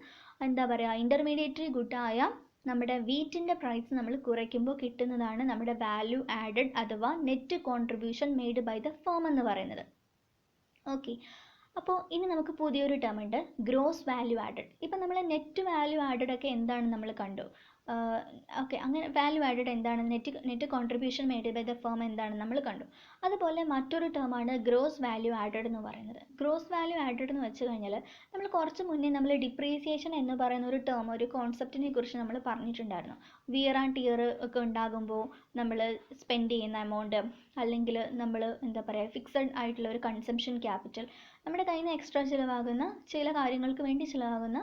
എന്താ പറയുക ഇൻ്റർമീഡിയറ്ററി ഗുഡായ നമ്മുടെ വീറ്റിൻ്റെ പ്രൈസ് നമ്മൾ കുറയ്ക്കുമ്പോൾ കിട്ടുന്നതാണ് നമ്മുടെ വാല്യൂ ആഡഡ് അഥവാ net contribution made by the firm എന്ന് പറയുന്നത്. ഓക്കെ, അപ്പോൾ ഇനി നമുക്ക് പുതിയൊരു ടേം ഉണ്ട്, ഗ്രോസ് വാല്യൂ ആഡഡ്. ഇപ്പം നമ്മൾ നെറ്റ് വാല്യൂ ആഡഡ് ഒക്കെ എന്താണെന്ന് നമ്മൾ കണ്ടു. ഓക്കെ, അങ്ങനെ വാല്യൂ ആഡഡ് എന്താണ്, net contribution made by the firm എന്താണെന്ന് നമ്മൾ കണ്ടു. അതുപോലെ മറ്റൊരു ടേമാണ് ഗ്രോസ് വാല്യൂ ആഡഡ് എന്ന് പറയുന്നത്. ഗ്രോസ് വാല്യൂ ആഡഡ് എന്ന് വെച്ച് കഴിഞ്ഞാൽ നമ്മൾ കുറച്ച് മുന്നേ നമ്മൾ ഡിപ്രീസിയേഷൻ എന്ന് പറയുന്ന ഒരു ടേം, ഒരു കോൺസെപ്റ്റിനെ കുറിച്ച് നമ്മൾ പറഞ്ഞിട്ടുണ്ടായിരുന്നു. വിയർ ആൻഡ് ടിയർ ഒക്കെ ഉണ്ടാകുമ്പോൾ നമ്മൾ സ്പെൻഡ് ചെയ്യുന്ന എമൗണ്ട്, അല്ലെങ്കിൽ നമ്മൾ എന്താ പറയുക ഫിക്സഡ് ആയിട്ടുള്ള ഒരു കൺസംഷൻ ക്യാപിറ്റൽ, നമ്മുടെ കയ്യിൽ നിന്ന് എക്സ്ട്രാ ചിലവാകുന്ന ചില കാര്യങ്ങൾക്ക് വേണ്ടി ചിലവാകുന്ന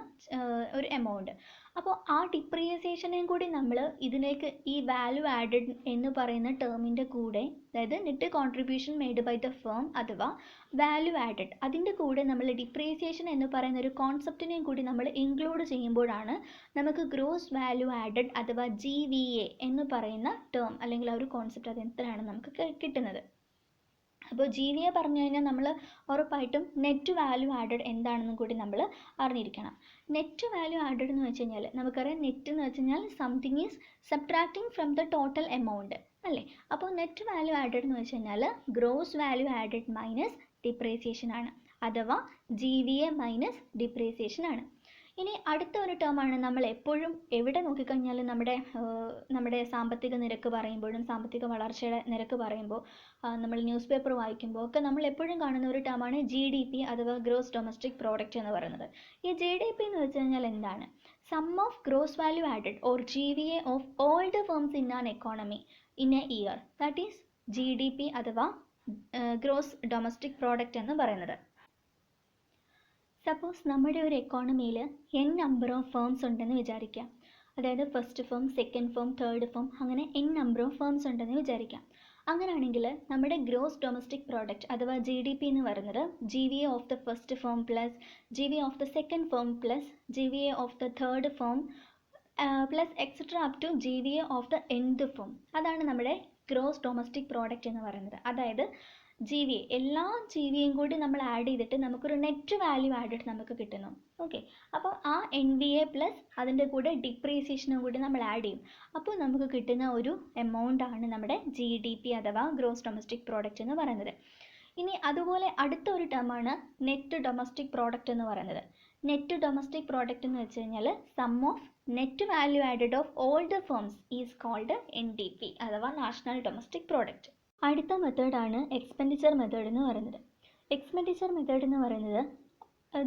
ഒരു എമൗണ്ട്. അപ്പോൾ ആ ഡിപ്രീസിയേഷനെയും കൂടി നമ്മൾ ഇതിലേക്ക് ഈ വാല്യൂ ആഡഡ് എന്ന് പറയുന്ന ടേമിൻ്റെ കൂടെ, അതായത് net contribution made by the firm അഥവാ വാല്യൂ ആഡഡ്, അതിൻ്റെ കൂടെ നമ്മൾ ഡിപ്രീസിയേഷൻ എന്ന് പറയുന്ന ഒരു കോൺസെപ്റ്റിനെയും കൂടി നമ്മൾ ഇൻക്ലൂഡ് ചെയ്യുമ്പോഴാണ് നമുക്ക് ഗ്രോസ് വാല്യൂ ആഡഡ് അഥവാ GVA എന്ന് പറയുന്ന ടേം അല്ലെങ്കിൽ ആ ഒരു കോൺസെപ്റ്റ് അത് എത്രയാണ് നമുക്ക് കിട്ടുന്നത്. അപ്പോൾ GVA പറഞ്ഞു കഴിഞ്ഞാൽ നമ്മൾ ഉറപ്പായിട്ടും നെറ്റ് വാല്യൂ ആഡഡ് എന്താണെന്നും കൂടി നമ്മൾ അറിഞ്ഞിരിക്കണം. നെറ്റ് വാല്യൂ ആഡഡ് എന്ന് വെച്ച് കഴിഞ്ഞാൽ നമുക്കറിയാം, നെറ്റ് എന്ന് വെച്ച് കഴിഞ്ഞാൽ something is subtracting from the total amount അല്ലേ. അപ്പോൾ നെറ്റ് വാല്യൂ ആഡഡ് എന്ന് വെച്ച് കഴിഞ്ഞാൽ gross value added minus depreciation ആണ്, അഥവാ GVA മൈനസ് ഡിപ്രീസിയേഷൻ ആണ്. ഇനി അടുത്ത ഒരു ടേമാണ് നമ്മൾ എപ്പോഴും എവിടെ നോക്കിക്കഴിഞ്ഞാലും നമ്മുടെ സാമ്പത്തിക നിരക്ക് പറയുമ്പോഴും സാമ്പത്തിക വളർച്ചയുടെ നിരക്ക് പറയുമ്പോൾ നമ്മൾ ന്യൂസ് പേപ്പർ വായിക്കുമ്പോൾ ഒക്കെ നമ്മൾ എപ്പോഴും കാണുന്ന ഒരു ടേമാണ് GDP അഥവാ ഗ്രോസ് ഡൊമസ്റ്റിക് പ്രോഡക്റ്റ് എന്ന് പറയുന്നത്. ഈ GDP എന്ന് വെച്ച് കഴിഞ്ഞാൽ എന്താണ്? Sum of gross value added or GVA of all the firms in an economy in a year, that is GDP അഥവാ ഗ്രോസ് ഡൊമസ്റ്റിക് പ്രോഡക്റ്റ് എന്ന് പറയുന്നത്. സപ്പോസ് നമ്മുടെ ഒരു എക്കോണമിയിൽ n നമ്പർ ഓഫ് ഫേംസ് ഉണ്ടെന്ന് വിചാരിക്കാം. അതായത് first firm, second firm, third firm, അങ്ങനെ n നമ്പർ ഓഫ് ഫേംസ് ഉണ്ടെന്ന് വിചാരിക്കാം. അങ്ങനെയാണെങ്കിൽ നമ്മുടെ ഗ്രോസ് ഡൊമസ്റ്റിക് പ്രോഡക്റ്റ് അഥവാ GDP എന്ന് പറയുന്നത് GVA of the first firm plus GVA of the second firm plus GVA of the third firm plus etcetera up to GVA of the nth firm. അതാണ് നമ്മുടെ gross domestic product എന്ന് പറയുന്നത്. അതായത് GVA എല്ലാ GVAയും കൂടി നമ്മൾ ആഡ് ചെയ്തിട്ട് നമുക്കൊരു നെറ്റ് വാല്യൂ ആഡഡ് നമുക്ക് കിട്ടുന്നു. ഓക്കെ, അപ്പോൾ ആ NVA പ്ലസ് അതിൻ്റെ കൂടെ ഡിപ്രീസിയേഷനും കൂടി നമ്മൾ ആഡ് ചെയ്യും. അപ്പോൾ നമുക്ക് കിട്ടുന്ന ഒരു എമൗണ്ട് ആണ് നമ്മുടെ GDP അഥവാ ഗ്രോസ് ഡൊമസ്റ്റിക് പ്രോഡക്റ്റ് എന്ന് പറയുന്നത്. ഇനി അതുപോലെ അടുത്ത ഒരു ടേമാണ് നെറ്റ് ഡൊമസ്റ്റിക് പ്രോഡക്റ്റ് എന്ന് പറയുന്നത്. നെറ്റ് ഡൊമസ്റ്റിക് പ്രോഡക്റ്റ് എന്ന് വെച്ച് കഴിഞ്ഞാൽ sum of net value added of all the firms is called NDP അഥവാ നാഷണൽ ഡൊമസ്റ്റിക് പ്രോഡക്റ്റ്. അടുത്ത മെത്തേഡാണ് എക്സ്പെൻഡിച്ചർ മെത്തേഡ് എന്ന് പറയുന്നത്. എക്സ്പെൻഡിച്ചർ മെത്തേഡ് എന്ന് പറയുന്നത്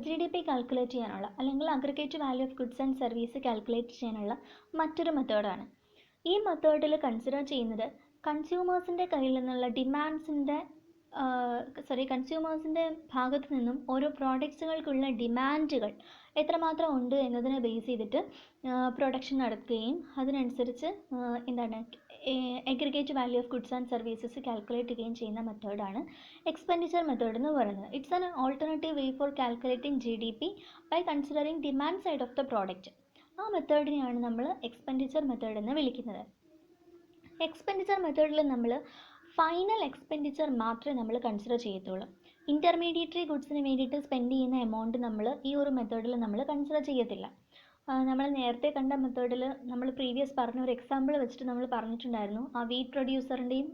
GDP കാൽക്കുലേറ്റ് ചെയ്യാനുള്ള അല്ലെങ്കിൽ aggregate value of goods and service calculate ചെയ്യാനുള്ള മറ്റൊരു മെത്തേഡാണ്. ഈ മെത്തേഡിൽ കൺസിഡർ ചെയ്യുന്നത് കൺസ്യൂമേഴ്സിൻ്റെ കയ്യിൽ നിന്നുള്ള കൺസ്യൂമേഴ്സിൻ്റെ ഭാഗത്തു നിന്നും ഓരോ പ്രോഡക്ട്സുകൾക്കുള്ള ഡിമാൻഡുകൾ എത്രമാത്രം ഉണ്ട് എന്നതിനെ ബേസ് ചെയ്തിട്ട് പ്രൊഡക്ഷൻ നടത്തുകയും അതിനനുസരിച്ച് aggregate value of goods and services calculate ചെയ്യുകയും ചെയ്യുന്ന മെത്തേഡാണ് എക്സ്പെൻഡിച്ചർ മെത്തേഡ് എന്ന് പറയുന്നത്. It's an alternative way for calculating GDP by considering demand side of the product. ആ മെത്തേഡിനെയാണ് നമ്മൾ എക്സ്പെൻഡിച്ചർ മെത്തേഡ് എന്ന് വിളിക്കുന്നത്. എക്സ്പെൻഡിച്ചർ മെത്തേഡിൽ നമ്മൾ ഫൈനൽ എക്സ്പെൻഡിച്ചർ മാത്രമേ നമ്മൾ കൺസിഡർ ചെയ്യത്തുള്ളൂ. ഇൻ്റർമീഡിയറ്ററി ഗുഡ്സിന് വേണ്ടിയിട്ട് സ്പെൻഡ് ചെയ്യുന്ന എമൗണ്ട് നമ്മൾ ഈ ഒരു മെത്തേഡിൽ നമ്മൾ കൺസിഡർ ചെയ്യത്തില്ല. നമ്മൾ നേരത്തെ കണ്ട മെത്തേഡിൽ നമ്മൾ പ്രീവിയസ് പറഞ്ഞ ഒരു എക്സാമ്പിൾ വെച്ചിട്ട് നമ്മൾ പറഞ്ഞിട്ടുണ്ടായിരുന്നു. ആ വീറ്റ് പ്രൊഡ്യൂസറിൻ്റെയും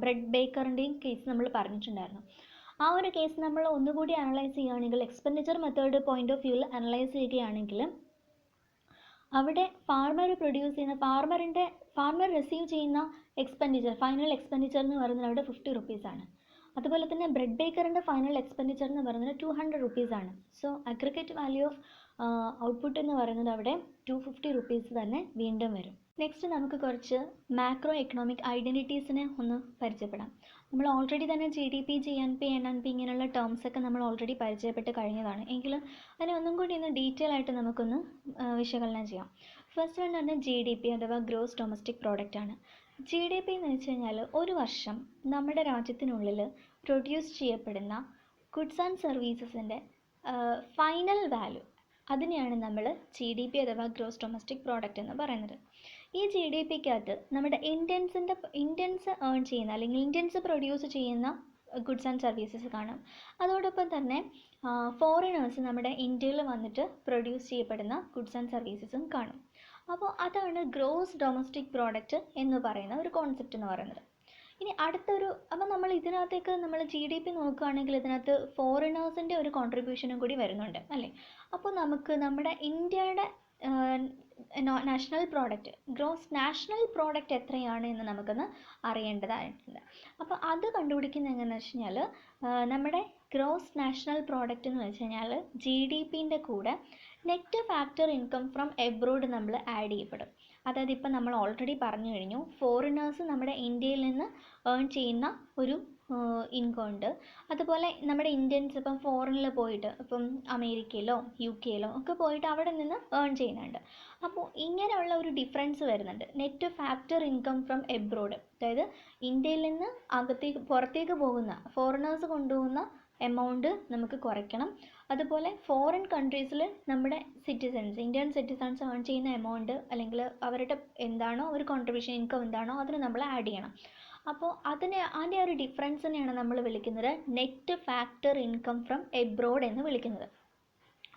ബ്രെഡ് ബേക്കറിൻ്റെയും കേസ് നമ്മൾ പറഞ്ഞിട്ടുണ്ടായിരുന്നു. ആ ഒരു കേസ് നമ്മൾ ഒന്നുകൂടി അനലൈസ് ചെയ്യുകയാണെങ്കിൽ, എക്സ്പെൻഡിച്ചർ മെത്തേഡ് പോയിന്റ് ഓഫ് വ്യൂവിൽ അനലൈസ് ചെയ്യുകയാണെങ്കിൽ, അവിടെ ഫാർമർ റിസീവ് ചെയ്യുന്ന എക്സ്പെൻഡിച്ചർ, ഫൈനൽ എക്സ്പെൻഡിച്ചർ എന്ന് പറയുന്നത് അവിടെ 50 റുപ്പീസാണ്. അതുപോലെ തന്നെ ബ്രെഡ് ബേക്കറിൻ്റെ ഫൈനൽ എക്സ്പെൻഡിച്ചർ എന്ന് പറയുന്നത് 200 റുപ്പീസാണ്. So aggregate value of output എന്ന് പറയുന്നത് അവിടെ 250 റുപ്പീസ് തന്നെ വീണ്ടും വരും. നെക്സ്റ്റ് നമുക്ക് കുറച്ച് മാക്രോ എക്കണോമിക് ഐഡൻറ്റിറ്റീസിനെ ഒന്ന് പരിചയപ്പെടാം. നമ്മൾ ഓൾറെഡി തന്നെ GDP, GNP, NNP ഇങ്ങനെയുള്ള ടേംസൊക്കെ നമ്മൾ ഓൾറെഡി പരിചയപ്പെട്ട് കഴിഞ്ഞതാണ്. എങ്കിലും അതിനെ ഒന്നും കൂടി ഒന്ന് ഡീറ്റെയിൽ ആയിട്ട് നമുക്കൊന്ന് വിശകലനം ചെയ്യാം. ഫസ്റ്റ് വൺ പറഞ്ഞാൽ GDP അഥവാ ഗ്രോസ് ഡൊമസ്റ്റിക് പ്രോഡക്റ്റ് ആണ്. GDP എന്ന് വെച്ച് കഴിഞ്ഞാൽ ഒരു വർഷം നമ്മുടെ രാജ്യത്തിനുള്ളിൽ പ്രൊഡ്യൂസ് ചെയ്യപ്പെടുന്ന ഗുഡ്സ് ആൻഡ് സർവീസസിൻ്റെ ഫൈനൽ വാല്യൂ, അതിനെയാണ് നമ്മൾ GDP അഥവാ ഗ്രോസ് ഡൊമസ്റ്റിക് പ്രോഡക്റ്റ് എന്ന് പറയുന്നത്. ഈ GDPക്കകത്ത് നമ്മുടെ ഇന്ത്യൻസ് ഏൺ ചെയ്യുന്ന അല്ലെങ്കിൽ ഇന്ത്യൻസ് പ്രൊഡ്യൂസ് ചെയ്യുന്ന ഗുഡ്സ് ആൻഡ് സർവീസസ് കാണും. അതോടൊപ്പം തന്നെ ഫോറിനേഴ്സ് നമ്മുടെ ഇന്ത്യയിൽ വന്നിട്ട് പ്രൊഡ്യൂസ് ചെയ്യപ്പെടുന്ന ഗുഡ്സ് ആൻഡ് സർവീസസും കാണും. അപ്പോൾ അതാണ് ഗ്രോസ് ഡൊമസ്റ്റിക് പ്രോഡക്റ്റ് എന്ന് പറയുന്ന ഒരു കോൺസെപ്റ്റ് എന്ന് പറയുന്നത്. ഇനി അപ്പോൾ നമ്മൾ ഇതിനകത്തേക്ക് നമ്മൾ GDP നോക്കുകയാണെങ്കിൽ ഇതിനകത്ത് ഫോറിനേഴ്സിൻ്റെ ഒരു കോൺട്രിബ്യൂഷനും കൂടി വരുന്നുണ്ട് അല്ലേ. അപ്പോൾ നമുക്ക് നമ്മുടെ ഇന്ത്യയുടെ national product, gross national product എത്രയാണ് എന്ന് നമുക്കൊന്ന് അറിയേണ്ടതായിട്ടുണ്ട്. അപ്പോൾ അത് കണ്ടുപിടിക്കുന്നത് എങ്ങനെയാണെന്ന് വെച്ച് കഴിഞ്ഞാൽ, നമ്മുടെ ഗ്രോസ് നാഷണൽ പ്രോഡക്റ്റ് എന്ന് വെച്ച് കഴിഞ്ഞാൽ GDPൻ്റെ കൂടെ net factor income from abroad നമ്മൾ ആഡ് ചെയ്യപ്പെടും. അതായത് ഇപ്പം നമ്മൾ ഓൾറെഡി പറഞ്ഞു കഴിഞ്ഞു, ഫോറിനേഴ്സ് നമ്മുടെ ഇന്ത്യയിൽ നിന്ന് ഏൺ ചെയ്യുന്ന ഒരു ഇൻകം ഉണ്ട്. അതുപോലെ നമ്മുടെ ഇന്ത്യൻസ് ഇപ്പം ഫോറിനിൽ പോയിട്ട്, ഇപ്പം അമേരിക്കയിലോ UK ഒക്കെ പോയിട്ട് അവിടെ നിന്ന് ഏൺ ചെയ്യുന്നുണ്ട്. അപ്പോൾ ഇങ്ങനെയുള്ള ഒരു ഡിഫറൻസ് വരുന്നുണ്ട്. Net factor income from abroad, അതായത് ഇന്ത്യയിൽ നിന്ന് പുറത്തേക്ക് പോകുന്ന ഫോറിനേഴ്സ് കൊണ്ടുപോകുന്ന എമൗണ്ട് നമുക്ക് കുറയ്ക്കണം. അതുപോലെ ഫോറിൻ കൺട്രീസിൽ നമ്മുടെ ഇന്ത്യൻ സിറ്റിസൺസ് ഏൺ ചെയ്യുന്ന എമൗണ്ട് അല്ലെങ്കിൽ അവരുടെ എന്താണോ ഒരു കോൺട്രിബ്യൂഷൻ ഇൻകം എന്താണോ അതിന് നമ്മൾ ആഡ് ചെയ്യണം. അപ്പോൾ അതിൻ്റെ ഒരു ഡിഫറൻസിനെയാണ് നമ്മൾ വിളിക്കുന്നത് net factor income from abroad എന്ന് വിളിക്കുന്നത്.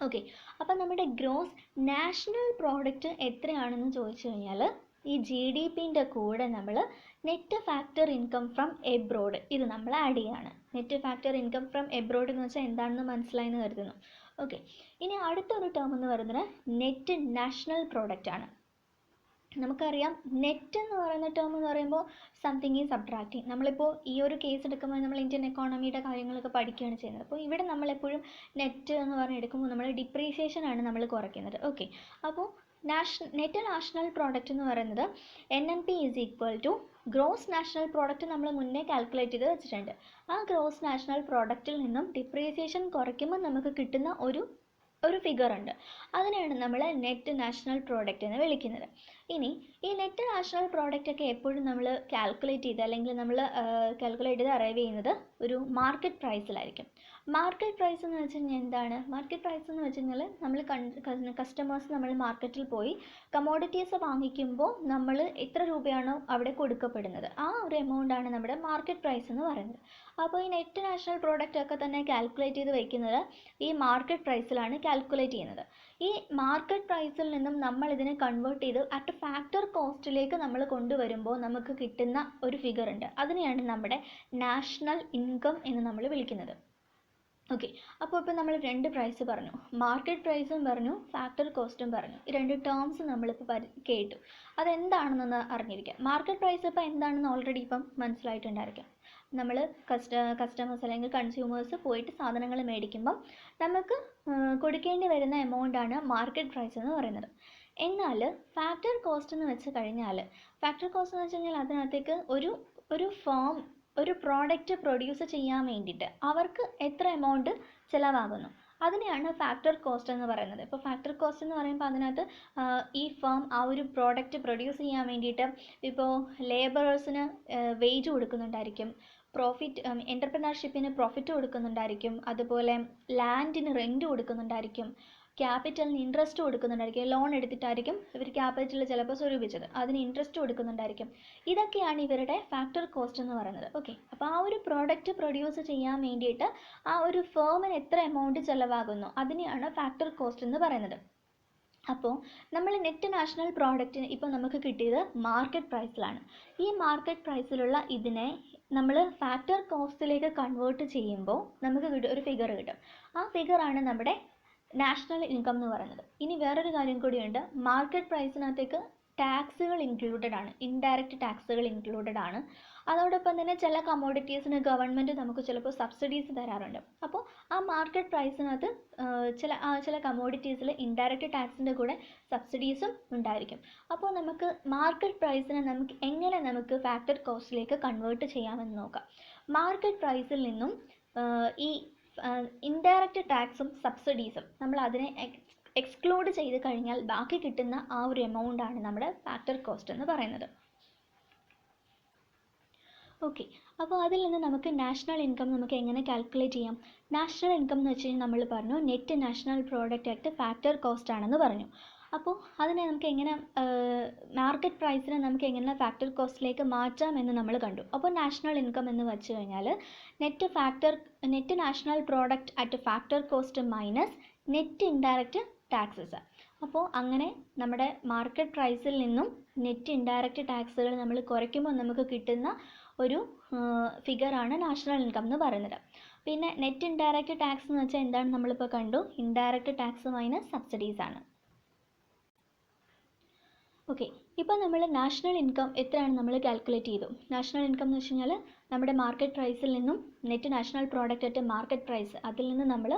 ഓക്കെ, അപ്പം നമ്മുടെ ഗ്രോസ് നാഷണൽ പ്രോഡക്റ്റ് എത്രയാണെന്ന് ചോദിച്ചു കഴിഞ്ഞാൽ ഈ GDPൻ്റെ കൂടെ നമ്മൾ net factor income from abroad ഇത് നമ്മൾ ആഡ് ചെയ്യുകയാണ്. Net factor income from abroad എന്ന് വെച്ചാൽ എന്താണെന്ന് മനസ്സിലായെന്ന് കരുതുന്നു. ഓക്കെ, ഇനി അടുത്തൊരു ടേം എന്ന് പറയുന്നത് നെറ്റ് നാഷണൽ പ്രോഡക്റ്റ് ആണ്. നമുക്കറിയാം നെറ്റ് എന്ന് പറയുന്ന ടേം എന്ന് പറയുമ്പോൾ സംതിങ് ഈസ് സബ്ട്രാക്റ്റിംഗ്. നമ്മളിപ്പോൾ ഈ ഒരു കേസ് എടുക്കുമ്പോൾ നമ്മൾ ഇന്ത്യൻ എക്കോണമിയുടെ കാര്യങ്ങളൊക്കെ പഠിക്കുകയാണ് ചെയ്യുന്നത്. അപ്പോൾ ഇവിടെ നമ്മളെപ്പോഴും നെറ്റ് എന്ന് പറഞ്ഞ് എടുക്കുമ്പോൾ നമ്മൾ ഡിപ്രീസിയേഷൻ ആണ് നമ്മൾ കുറയ്ക്കുന്നത്. ഓക്കെ, അപ്പോൾ നെറ്റ് നാഷണൽ പ്രോഡക്റ്റ് എന്ന് പറയുന്നത് NNP is equal to gross national product നമ്മൾ മുന്നേ കാൽക്കുലേറ്റ് ചെയ്ത് വെച്ചിട്ടുണ്ട്. ആ ഗ്രോസ് നാഷണൽ പ്രോഡക്റ്റിൽ നിന്നും ഡിപ്രീസിയേഷൻ കുറയ്ക്കുമ്പോൾ നമുക്ക് കിട്ടുന്ന ഒരു ഫിഗർ ഉണ്ട്. അതിനെയാണ് നമ്മൾ നെറ്റ് നാഷണൽ പ്രോഡക്റ്റ് എന്ന് വിളിക്കുന്നത്. ഇനി ഈ നെറ്റ് നാഷണൽ പ്രോഡക്റ്റ് ഒക്കെ എപ്പോഴും നമ്മൾ കാൽക്കുലേറ്റ് ചെയ്ത് അല്ലെങ്കിൽ നമ്മൾ കാൽക്കുലേറ്റ് ചെയ്ത് അറൈവ് ചെയ്യുന്നത് ഒരു മാർക്കറ്റ് പ്രൈസിലായിരിക്കും. മാർക്കറ്റ് പ്രൈസ് എന്ന് വെച്ച് കഴിഞ്ഞാൽ എന്താണ്? മാർക്കറ്റ് പ്രൈസ് എന്ന് വെച്ച് കഴിഞ്ഞാൽ നമ്മൾ കസ്റ്റമേഴ്സ് നമ്മൾ മാർക്കറ്റിൽ പോയി കമോഡിറ്റീസ് വാങ്ങിക്കുമ്പോൾ നമ്മൾ എത്ര രൂപയാണോ അവിടെ കൊടുക്കപ്പെടുന്നത് ആ ഒരു എമൗണ്ടാണ് നമ്മുടെ മാർക്കറ്റ് പ്രൈസ് എന്ന് പറയുന്നത്. അപ്പോൾ ഈ നെറ്റ് നാഷണൽ പ്രോഡക്റ്റ് ഒക്കെ തന്നെ കാൽക്കുലേറ്റ് ചെയ്ത് വയ്ക്കുന്നത് ഈ മാർക്കറ്റ് പ്രൈസിലാണ് കാൽക്കുലേറ്റ് ചെയ്യുന്നത്. ഈ മാർക്കറ്റ് പ്രൈസിൽ നിന്നും നമ്മൾ ഇതിനെ കൺവേർട്ട് ചെയ്ത് അറ്റ് ഫാക്ടർ കോസ്റ്റിലേക്ക് നമ്മൾ കൊണ്ടുവരുമ്പോൾ നമുക്ക് കിട്ടുന്ന ഒരു ഫിഗർ ഉണ്ട്. അതിനെയാണ് നമ്മുടെ നാഷണൽ ഇൻകം എന്ന് നമ്മൾ വിളിക്കുന്നത്. ഓക്കെ, അപ്പോൾ ഇപ്പോൾ നമ്മൾ രണ്ട് പ്രൈസ് പറഞ്ഞു, മാർക്കറ്റ് പ്രൈസും പറഞ്ഞു, ഫാക്ടർ കോസ്റ്റും പറഞ്ഞു. ഈ രണ്ട് ടേംസ് നമ്മളിപ്പോൾ കേട്ടു. അതെന്താണെന്നൊന്ന് അറിഞ്ഞിരിക്കാം. മാർക്കറ്റ് പ്രൈസ് ഇപ്പോൾ എന്താണെന്ന് ഓൾറെഡി ഇപ്പം മനസ്സിലായിട്ടുണ്ടായിരിക്കാം. നമ്മൾ കസ്റ്റമേഴ്സ് അല്ലെങ്കിൽ കൺസ്യൂമേഴ്സ് പോയിട്ട് സാധനങ്ങൾ മേടിക്കുമ്പം നമുക്ക് കൊടുക്കേണ്ടി വരുന്ന എമൗണ്ടാണ് മാർക്കറ്റ് പ്രൈസ് എന്ന് പറയുന്നത്. എന്നാൽ ഫാക്ടർ കോസ്റ്റ് എന്ന് വെച്ച് കഴിഞ്ഞാൽ ഫാക്ടർ കോസ്റ്റ് എന്ന് വെച്ച് കഴിഞ്ഞാൽ അതിനകത്തേക്ക് ഒരു ഫേം ഒരു പ്രോഡക്റ്റ് പ്രൊഡ്യൂസ് ചെയ്യാൻ വേണ്ടിയിട്ട് അവർക്ക് എത്ര എമൗണ്ട് ചിലവാകുന്നു അതിനെയാണ് ഫാക്ടർ കോസ്റ്റ് എന്ന് പറയുന്നത്. ഇപ്പോൾ ഫാക്ടർ കോസ്റ്റ് എന്ന് പറയുമ്പോൾ അതിനകത്ത് ഈ ഫേം ആ ഒരു പ്രോഡക്റ്റ് പ്രൊഡ്യൂസ് ചെയ്യാൻ വേണ്ടിയിട്ട് ഇപ്പോൾ ലേബറേഴ്സിന് വേജ് കൊടുക്കുന്നുണ്ടായിരിക്കും, എൻ്റർപ്രനർഷിപ്പിന് പ്രോഫിറ്റ് കൊടുക്കുന്നുണ്ടായിരിക്കും, അതുപോലെ ലാൻഡിന് റെൻറ്റ് കൊടുക്കുന്നുണ്ടായിരിക്കും, ക്യാപിറ്റലിന് ഇൻട്രസ്റ്റ് കൊടുക്കുന്നുണ്ടായിരിക്കും. ലോൺ എടുത്തിട്ടായിരിക്കും ഇവർ ക്യാപിറ്റൽ ചിലപ്പോൾ സ്വരൂപിച്ചത്, അതിന് ഇൻട്രസ്റ്റ് കൊടുക്കുന്നുണ്ടായിരിക്കും. ഇതൊക്കെയാണ് ഇവരുടെ ഫാക്ടർ കോസ്റ്റ് എന്ന് പറയുന്നത്. ഓക്കെ, അപ്പോൾ ആ ഒരു പ്രോഡക്റ്റ് പ്രൊഡ്യൂസ് ചെയ്യാൻ വേണ്ടിയിട്ട് ആ ഒരു ഫേമിന് എത്ര എമൗണ്ട് ചിലവാകുന്നു അതിനെയാണ് ഫാക്ടർ കോസ്റ്റ് എന്ന് പറയുന്നത്. അപ്പോൾ നമ്മൾ നെറ്റ് നാഷണൽ പ്രോഡക്റ്റിന് ഇപ്പോൾ നമുക്ക് കിട്ടിയത് മാർക്കറ്റ് പ്രൈസിലാണ്. ഈ മാർക്കറ്റ് പ്രൈസിലുള്ള ഇതിനെ നമ്മൾ ഫാക്ടർ കോസ്റ്റിലേക്ക് കൺവേർട്ട് ചെയ്യുമ്പോൾ നമുക്ക് ഒരു ഫിഗർ കിട്ടും. ആ ഫിഗറാണ് നമ്മുടെ നാഷണൽ ഇൻകം എന്ന് പറയുന്നത്. ഇനി വേറൊരു കാര്യം കൂടിയുണ്ട്, മാർക്കറ്റ് പ്രൈസിനകത്തേക്ക് ടാക്സുകൾ ഇൻക്ലൂഡഡ് ആണ്, ഇൻഡയറക്റ്റ് ടാക്സുകൾ ഇൻക്ലൂഡഡ് ആണ്. അതോടൊപ്പം തന്നെ ചില കമോഡിറ്റീസിന് ഗവൺമെൻറ് നമുക്ക് ചിലപ്പോൾ സബ്സിഡീസ് തരാറുണ്ട്. അപ്പോൾ ആ മാർക്കറ്റ് പ്രൈസിനകത്ത് ചില കമോഡിറ്റീസിൽ ഇൻഡയറക്റ്റ് ടാക്സിൻ്റെ കൂടെ സബ്സിഡീസും ഉണ്ടായിരിക്കും. അപ്പോൾ നമുക്ക് മാർക്കറ്റ് പ്രൈസിനെ എങ്ങനെ നമുക്ക് ഫാക്ടർ കോസ്റ്റിലേക്ക് കൺവേർട്ട് ചെയ്യാമെന്ന് നോക്കാം. മാർക്കറ്റ് പ്രൈസിൽ നിന്നും ഈ ഇൻഡയറക്റ്റ് ടാക്സും സബ്സിഡീസും നമ്മൾ അതിനെ എക്സ്ക്ലൂഡ് ചെയ്ത് കഴിഞ്ഞാൽ ബാക്കി കിട്ടുന്ന ആ ഒരു എമൗണ്ടാണ് നമ്മുടെ ഫാക്ടർ കോസ്റ്റ് എന്ന് പറയുന്നത്. ഓക്കെ, അപ്പോൾ അതിൽ നിന്ന് നമുക്ക് നാഷണൽ ഇൻകം നമുക്ക് എങ്ങനെ കാൽക്കുലേറ്റ് ചെയ്യാം? നാഷണൽ ഇൻകം എന്ന് വെച്ച് കഴിഞ്ഞാൽ നമ്മൾ പറഞ്ഞു നെറ്റ് നാഷണൽ പ്രോഡക്റ്റ് ആയിട്ട് ഫാക്ടർ കോസ്റ്റ് ആണെന്ന് പറഞ്ഞു. അപ്പോൾ അതിനെ നമുക്ക് എങ്ങനെ മാർക്കറ്റ് പ്രൈസിനെ നമുക്ക് എങ്ങനെ ഫാക്ടർ കോസ്റ്റിലേക്ക് മാറ്റാം എന്ന് നമ്മൾ കണ്ടു. അപ്പോൾ നാഷണൽ ഇൻകം എന്ന് വെച്ച് കഴിഞ്ഞാൽ net national product at factor cost minus net indirect taxes. അപ്പോൾ അങ്ങനെ നമ്മുടെ മാർക്കറ്റ് പ്രൈസിൽ നിന്നും നെറ്റ് ഇൻഡയറക്റ്റ് ടാക്സുകൾ നമ്മൾ കുറയ്ക്കുമ്പോൾ നമുക്ക് കിട്ടുന്ന ഒരു ഫിഗറാണ് നാഷണൽ ഇൻകം എന്ന് പറയുന്നത്. പിന്നെ നെറ്റ് ഇൻഡയറക്റ്റ് ടാക്സ് എന്ന് വെച്ചാൽ എന്താണ് നമ്മളിപ്പോൾ കണ്ടു, ഇൻഡയറക്റ്റ് ടാക്സ് മൈനസ് സബ്സിഡീസ് ആണ്. ഓക്കെ, ഇപ്പോൾ നമ്മൾ നാഷണൽ ഇൻകം എത്രയാണ് നമ്മൾ കാൽക്കുലേറ്റ് ചെയ്തു. നാഷണൽ ഇൻകം എന്ന് വെച്ച് കഴിഞ്ഞാൽ നമ്മുടെ മാർക്കറ്റ് പ്രൈസിൽ നിന്നും net national product at market price അതിൽ നിന്ന് നമ്മൾ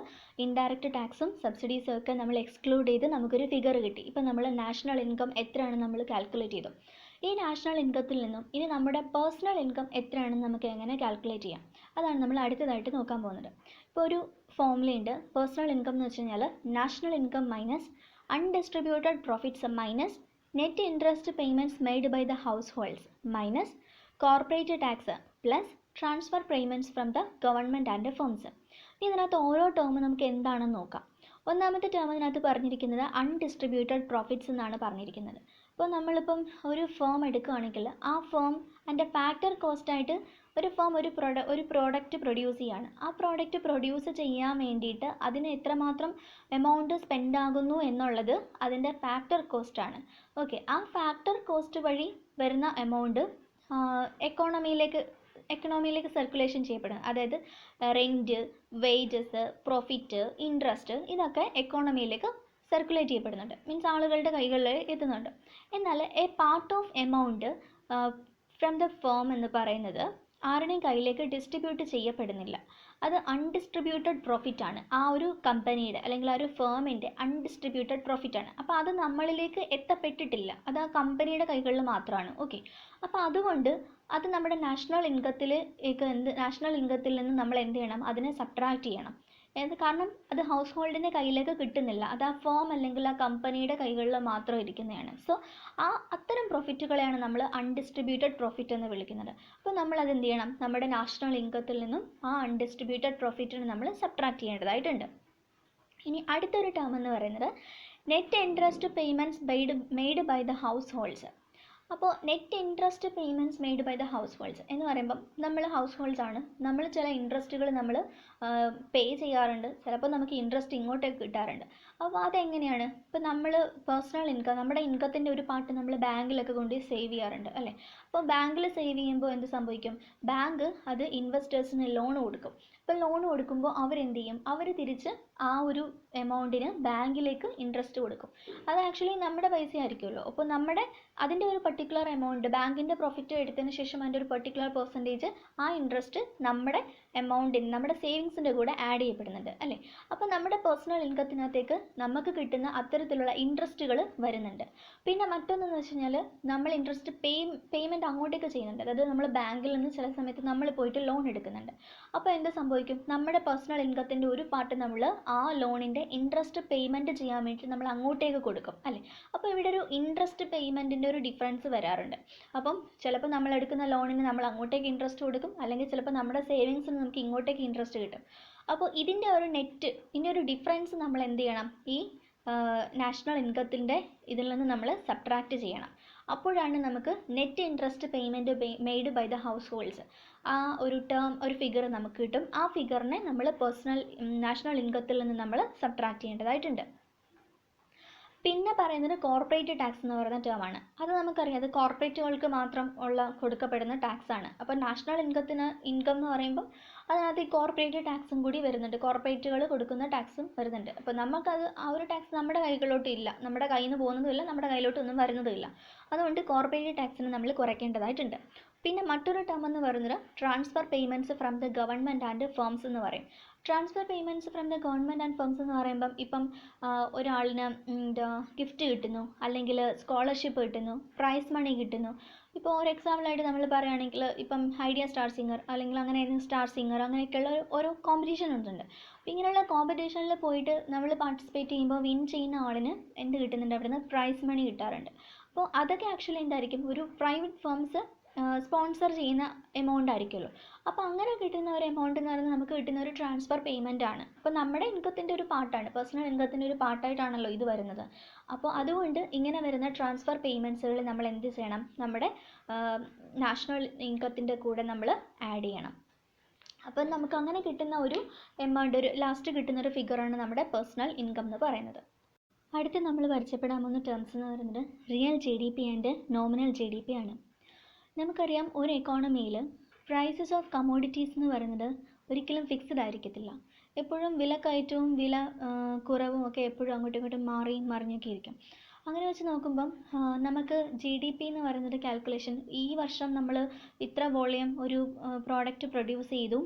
ഇൻഡയറക്റ്റ് ടാക്സും സബ്സിഡീസും ഒക്കെ നമ്മൾ എക്സ്ക്ലൂഡ് ചെയ്ത് നമുക്കൊരു ഫിഗർ കിട്ടി. ഇപ്പോൾ നമ്മൾ നാഷണൽ ഇൻകം എത്രയാണ് നമ്മൾ കാൽക്കുലേറ്റ് ചെയ്തു. ഈ നാഷണൽ ഇൻകത്തിൽ നിന്നും ഇനി നമ്മുടെ പേഴ്സണൽ ഇൻകം എത്രയാണെന്ന് നമുക്ക് എങ്ങനെ കാൽക്കുലേറ്റ് ചെയ്യാം, അതാണ് നമ്മൾ അടുത്തതായിട്ട് നോക്കാൻ പോകുന്നത്. ഇപ്പോൾ ഒരു ഫോർമുലയുണ്ട്. പേഴ്സണൽ ഇൻകം എന്ന് വെച്ച് കഴിഞ്ഞാൽ national income minus undistributed profits minus net interest payments made by the households minus corporate tax plus transfer payments from the government and firms. ഇതിനകത്ത് ഓരോ ടേം നമുക്ക് എന്താണെന്ന് നോക്കാം. ഒന്നാമത്തെ ടേം ഇതിനകത്ത് പറഞ്ഞിരിക്കുന്നത് അൺഡിസ്ട്രിബ്യൂട്ടഡ് പ്രോഫിറ്റ്സ് എന്നാണ് പറഞ്ഞിരിക്കുന്നത്. ഇപ്പോൾ നമ്മളിപ്പം ഒരു ഫേം എടുക്കുകയാണെങ്കിൽ ആ ഫേം അതിൻ്റെ ഫാക്ടർ കോസ്റ്റായിട്ട് ഒരു ഫേം ഒരു പ്രോഡക്റ്റ് പ്രൊഡ്യൂസ് ചെയ്യാണ്. ആ പ്രോഡക്റ്റ് പ്രൊഡ്യൂസ് ചെയ്യാൻ വേണ്ടിയിട്ട് അതിന് എത്രമാത്രം എമൗണ്ട് സ്പെൻഡ് ആകുന്നു എന്നുള്ളത് അതിൻ്റെ ഫാക്ടർ കോസ്റ്റാണ്. ഓക്കെ, ആ ഫാക്ടർ കോസ്റ്റ് വഴി വരുന്ന എമൗണ്ട് എക്കണോമിയിലേക്ക് സർക്കുലേഷൻ ചെയ്യപ്പെടും. അതായത് റെൻറ്റ്, വേജസ്, പ്രോഫിറ്റ്, ഇൻട്രസ്റ്റ് ഇതൊക്കെ എക്കോണമിയിലേക്ക് സർക്കുലേറ്റ് ചെയ്യപ്പെടുന്നുണ്ട്. മീൻസ് ആളുകളുടെ കൈകളിൽ എത്തുന്നുണ്ട്. എന്നാൽ A part of amount from the firm എന്ന് പറയുന്നത് ആരുടെയും കയ്യിലേക്ക് ഡിസ്ട്രിബ്യൂട്ട് ചെയ്യപ്പെടുന്നില്ല. അത് അൺഡിസ്ട്രിബ്യൂട്ടഡ് പ്രോഫിറ്റ് ആണ്. ആ ഒരു കമ്പനിയുടെ അല്ലെങ്കിൽ ആ ഒരു ഫേമിൻ്റെ അൺഡിസ്ട്രിബ്യൂട്ടഡ് പ്രോഫിറ്റ് ആണ്. അപ്പോൾ അത് നമ്മളിലേക്ക് എത്തപ്പെട്ടിട്ടില്ല. അത് ആ കമ്പനിയുടെ കൈകളിൽ മാത്രമാണ്. ഓക്കെ, അപ്പോൾ അതുകൊണ്ട് അത് നമ്മുടെ നാഷണൽ ഇൻകത്തിൽ നിന്ന് നമ്മൾ എന്ത് ചെയ്യണം, അതിനെ സബ്ട്രാക്ട് ചെയ്യണം. കാരണം അത് ഹൗസ് ഹോൾഡിൻ്റെ കയ്യിലേക്ക് കിട്ടുന്നില്ല. അത് ആ ഫേം അല്ലെങ്കിൽ ആ കമ്പനിയുടെ കൈകളിൽ മാത്രം ഇരിക്കുന്നതാണ്. സോ അത്തരം പ്രോഫിറ്റുകളെയാണ് നമ്മൾ അൺഡിസ്ട്രിബ്യൂട്ടഡ് പ്രോഫിറ്റ് എന്ന് വിളിക്കുന്നത്. അപ്പോൾ നമ്മൾ അത് എന്ത് ചെയ്യണം, നമ്മുടെ നാഷണൽ ഇൻകത്തിൽ നിന്നും ആ അൺഡിസ്ട്രിബ്യൂട്ടഡ് പ്രോഫിറ്റിന് നമ്മൾ സബ്ട്രാക്ട് ചെയ്യേണ്ടതായിട്ടുണ്ട്. ഇനി അടുത്തൊരു ടേം എന്ന് പറയുന്നത് net interest payments made by the households. അപ്പോൾ net interest payments made by the households എന്ന് പറയുമ്പം നമ്മൾ ഹൗസ് ഹോൾഡ്സ് ആണ്. നമ്മൾ ചില ഇൻട്രസ്റ്റുകൾ നമ്മൾ പേ ചെയ്യാറുണ്ട്. ചിലപ്പോൾ നമുക്ക് ഇൻട്രസ്റ്റ് ഇങ്ങോട്ടേക്ക് കിട്ടാറുണ്ട്. അപ്പോൾ അതെങ്ങനെയാണ്? ഇപ്പോൾ നമ്മൾ പേഴ്സണൽ ഇൻകം, നമ്മുടെ ഇൻകത്തിൻ്റെ ഒരു പാർട്ട് നമ്മൾ ബാങ്കിലൊക്കെ കൊണ്ട് സേവ് ചെയ്യാറുണ്ട് അല്ലേ? അപ്പോൾ ബാങ്കിൽ സേവ് ചെയ്യുമ്പോൾ എന്ത് സംഭവിക്കും? ബാങ്ക് അത് ഇൻവെസ്റ്റേഴ്സിന് ലോൺ കൊടുക്കും. ഇപ്പോൾ ലോൺ കൊടുക്കുമ്പോൾ അവരെന്ത് ചെയ്യും? അവർ തിരിച്ച് ആ ഒരു എമൗണ്ടിന് ബാങ്കിലേക്ക് ഇൻട്രസ്റ്റ് കൊടുക്കും. അത് ആക്ച്വലി നമ്മുടെ പൈസ ആയിരിക്കുമല്ലോ. അപ്പോൾ അതിൻ്റെ ഒരു പർട്ടിക്കുലർ എമൗണ്ട് ബാങ്കിൻ്റെ പ്രോഫിറ്റ് എടുത്തതിന് ശേഷം അതിൻ്റെ ഒരു പർട്ടിക്കുലർ പെർസെൻറ്റേജ് ആ ഇൻട്രസ്റ്റ് നമ്മുടെ എമൗണ്ടിന്, നമ്മുടെ സേവിങ്സിൻ്റെ കൂടെ ആഡ് ചെയ്യപ്പെടുന്നുണ്ട് അല്ലേ? അപ്പോൾ നമ്മുടെ പേഴ്സണൽ ഇൻകത്തിനകത്തേക്ക് നമുക്ക് കിട്ടുന്ന അത്തരത്തിലുള്ള ഇൻട്രസ്റ്റുകൾ വരുന്നുണ്ട്. പിന്നെ മറ്റൊന്നെന്ന് വെച്ച് കഴിഞ്ഞാൽ നമ്മൾ ഇൻട്രസ്റ്റ് പേയ്മെൻറ്റ് അങ്ങോട്ടേക്ക് ചെയ്യുന്നുണ്ട്. അതായത് നമ്മൾ ബാങ്കിൽ നിന്ന് ചില സമയത്ത് നമ്മൾ പോയിട്ട് ലോൺ എടുക്കുന്നുണ്ട്. അപ്പോൾ എന്ത് സംഭവിക്കും? നമ്മുടെ പേഴ്സണൽ ഇൻകത്തിൻ്റെ ഒരു പാർട്ട് നമ്മൾ ആ ലോണിൻ്റെ ഇൻട്രസ്റ്റ് പേയ്മെൻറ്റ് ചെയ്യാൻ വേണ്ടി നമ്മൾ അങ്ങോട്ടേക്ക് കൊടുക്കും അല്ലേ? അപ്പോൾ ഇവിടെ ഒരു ഇൻട്രസ്റ്റ് പേയ്മെൻറ്റിൻ്റെ ഒരു ഡിഫറൻസ് വരാറുണ്ട്. അപ്പം ചിലപ്പോൾ നമ്മൾ എടുക്കുന്ന ലോണിന് നമ്മൾ അങ്ങോട്ടേക്ക് ഇൻട്രസ്റ്റ് കൊടുക്കും, അല്ലെങ്കിൽ ചിലപ്പോൾ നമ്മുടെ സേവിങ്സിന് നമുക്ക് ഇങ്ങോട്ടേക്ക് ഇൻട്രസ്റ്റ് കിട്ടും. അപ്പോൾ ഇതിൻ്റെ ഒരു ഡിഫറൻസ് നമ്മൾ എന്ത് ചെയ്യണം? ഈ നാഷണൽ ഇൻകത്തിൻ്റെ ഇതിൽ നിന്ന് നമ്മൾ സബ്ട്രാക്റ്റ് ചെയ്യണം. അപ്പോഴാണ് നമുക്ക് net interest payment made by the households ആ ഒരു ഫിഗർ നമുക്ക് കിട്ടും. ആ ഫിഗറിനെ നമ്മൾ നാഷണൽ ഇൻകത്തിൽ നിന്ന് നമ്മൾ സബ്ട്രാക്റ്റ് ചെയ്യേണ്ടതായിട്ടുണ്ട്. പിന്നെ പറയുന്നത് കോർപ്പറേറ്റ് ടാക്സ് എന്ന് പറയുന്ന ടേമാണ്. അത് നമുക്കറിയാം, അത് കോർപ്പറേറ്റുകൾക്ക് മാത്രം കൊടുക്കപ്പെടുന്ന ടാക്സ് ആണ്. അപ്പോൾ നാഷണൽ ഇൻകം എന്ന് പറയുമ്പോൾ അതിനകത്ത് ഈ കോർപ്പറേറ്റ് ടാക്സും കൂടി വരുന്നുണ്ട്. കോർപ്പറേറ്റുകൾ കൊടുക്കുന്ന ടാക്സും വരുന്നുണ്ട്. അപ്പോൾ നമുക്കത് ആ ഒരു ടാക്സ് നമ്മുടെ കൈകളിലോട്ട് ഇല്ല, നമ്മുടെ കയ്യിൽ നിന്ന് പോകുന്നതുമില്ല, നമ്മുടെ കയ്യിലോട്ടൊന്നും വരുന്നതുമില്ല. അതുകൊണ്ട് കോർപ്പറേറ്റ് ടാക്സിന് നമ്മൾ കുറയ്ക്കേണ്ടതായിട്ടുണ്ട്. പിന്നെ മറ്റൊരു ടേം എന്ന് പറയുന്നത് transfer payments from the government and firms എന്ന് പറയും. Transfer payments from the government and firms എന്ന് പറയുമ്പം ഇപ്പം ഒരാളിന് ഗിഫ്റ്റ് കിട്ടുന്നു, അല്ലെങ്കിൽ സ്കോളർഷിപ്പ് കിട്ടുന്നു, പ്രൈസ് മണി കിട്ടുന്നു. ഇപ്പോൾ ഒരു എക്സാമ്പിളായിട്ട് നമ്മൾ പറയുകയാണെങ്കിൽ ഇപ്പം ഐഡിയ സ്റ്റാർ സിംഗർ അല്ലെങ്കിൽ അങ്ങനെ സ്റ്റാർ സിംഗർ അങ്ങനെയൊക്കെയുള്ള ഓരോ കോമ്പറ്റീഷൻ ഉണ്ട്. അപ്പോൾ ഇങ്ങനെയുള്ള കോമ്പറ്റീഷനിൽ പോയിട്ട് നമ്മൾ പാർട്ടിസിപ്പേറ്റ് ചെയ്യുമ്പോൾ വിൻ ചെയ്യുന്ന ആളിന് എന്ത് കിട്ടുന്നുണ്ട്? അവിടെ നിന്ന് പ്രൈസ് മണി കിട്ടാറുണ്ട്. അപ്പോൾ അതൊക്കെ ആക്ച്വലി എന്തായിരിക്കും? ഒരു പ്രൈവറ്റ് ഫേംസ് സ്പോൺസർ ചെയ്യുന്ന എമൗണ്ട് ആയിരിക്കുമല്ലോ. അപ്പോൾ അങ്ങനെ കിട്ടുന്ന ഒരു എമൗണ്ട് എന്ന് പറയുന്നത് നമുക്ക് കിട്ടുന്ന ഒരു ട്രാൻസ്ഫർ പേയ്മെൻ്റ് ആണ്. അപ്പോൾ നമ്മുടെ ഇൻകത്തിൻ്റെ ഒരു പാർട്ടാണ്, പേഴ്സണൽ ഇൻകത്തിൻ്റെ ഒരു പാർട്ടായിട്ടാണല്ലോ ഇത് വരുന്നത്. അപ്പോൾ അതുകൊണ്ട് ഇങ്ങനെ വരുന്ന ട്രാൻസ്ഫർ പേയ്മെൻറ്റ്സുകൾ നമ്മൾ എന്ത് ചെയ്യണം? നമ്മുടെ നാഷണൽ ഇൻകത്തിൻ്റെ കൂടെ നമ്മൾ ആഡ് ചെയ്യണം. അപ്പം നമുക്ക് അങ്ങനെ കിട്ടുന്ന ഒരു എമൗണ്ട്, ഒരു ലാസ്റ്റ് കിട്ടുന്ന ഒരു ഫിഗറാണ് നമ്മുടെ പേഴ്സണൽ ഇൻകം എന്ന് പറയുന്നത്. അടുത്ത് നമ്മൾ പരിചയപ്പെടാൻ പോകുന്ന ടേംസ് എന്ന് പറയുന്നത് real GDP and nominal GDP ആണ്. നമുക്കറിയാം, ഒരു എക്കോണമിയിൽ പ്രൈസസ് ഓഫ് കമ്മോഡിറ്റീസ് എന്ന് പറയുന്നത് ഒരിക്കലും ഫിക്സഡ് ആയിരിക്കത്തില്ല. എപ്പോഴും വിലക്കയറ്റവും വില കുറവും ഒക്കെ എപ്പോഴും അങ്ങോട്ടും ഇങ്ങോട്ടും മാറി മറിഞ്ഞൊക്കെ ഇരിക്കും. അങ്ങനെ വെച്ച് നോക്കുമ്പം നമുക്ക് GDP എന്ന് പറയുന്നത് കാൽക്കുലേഷൻ, ഈ വർഷം നമ്മൾ ഇത്ര വോളിയം ഒരു പ്രോഡക്റ്റ് പ്രൊഡ്യൂസ് ചെയ്തു,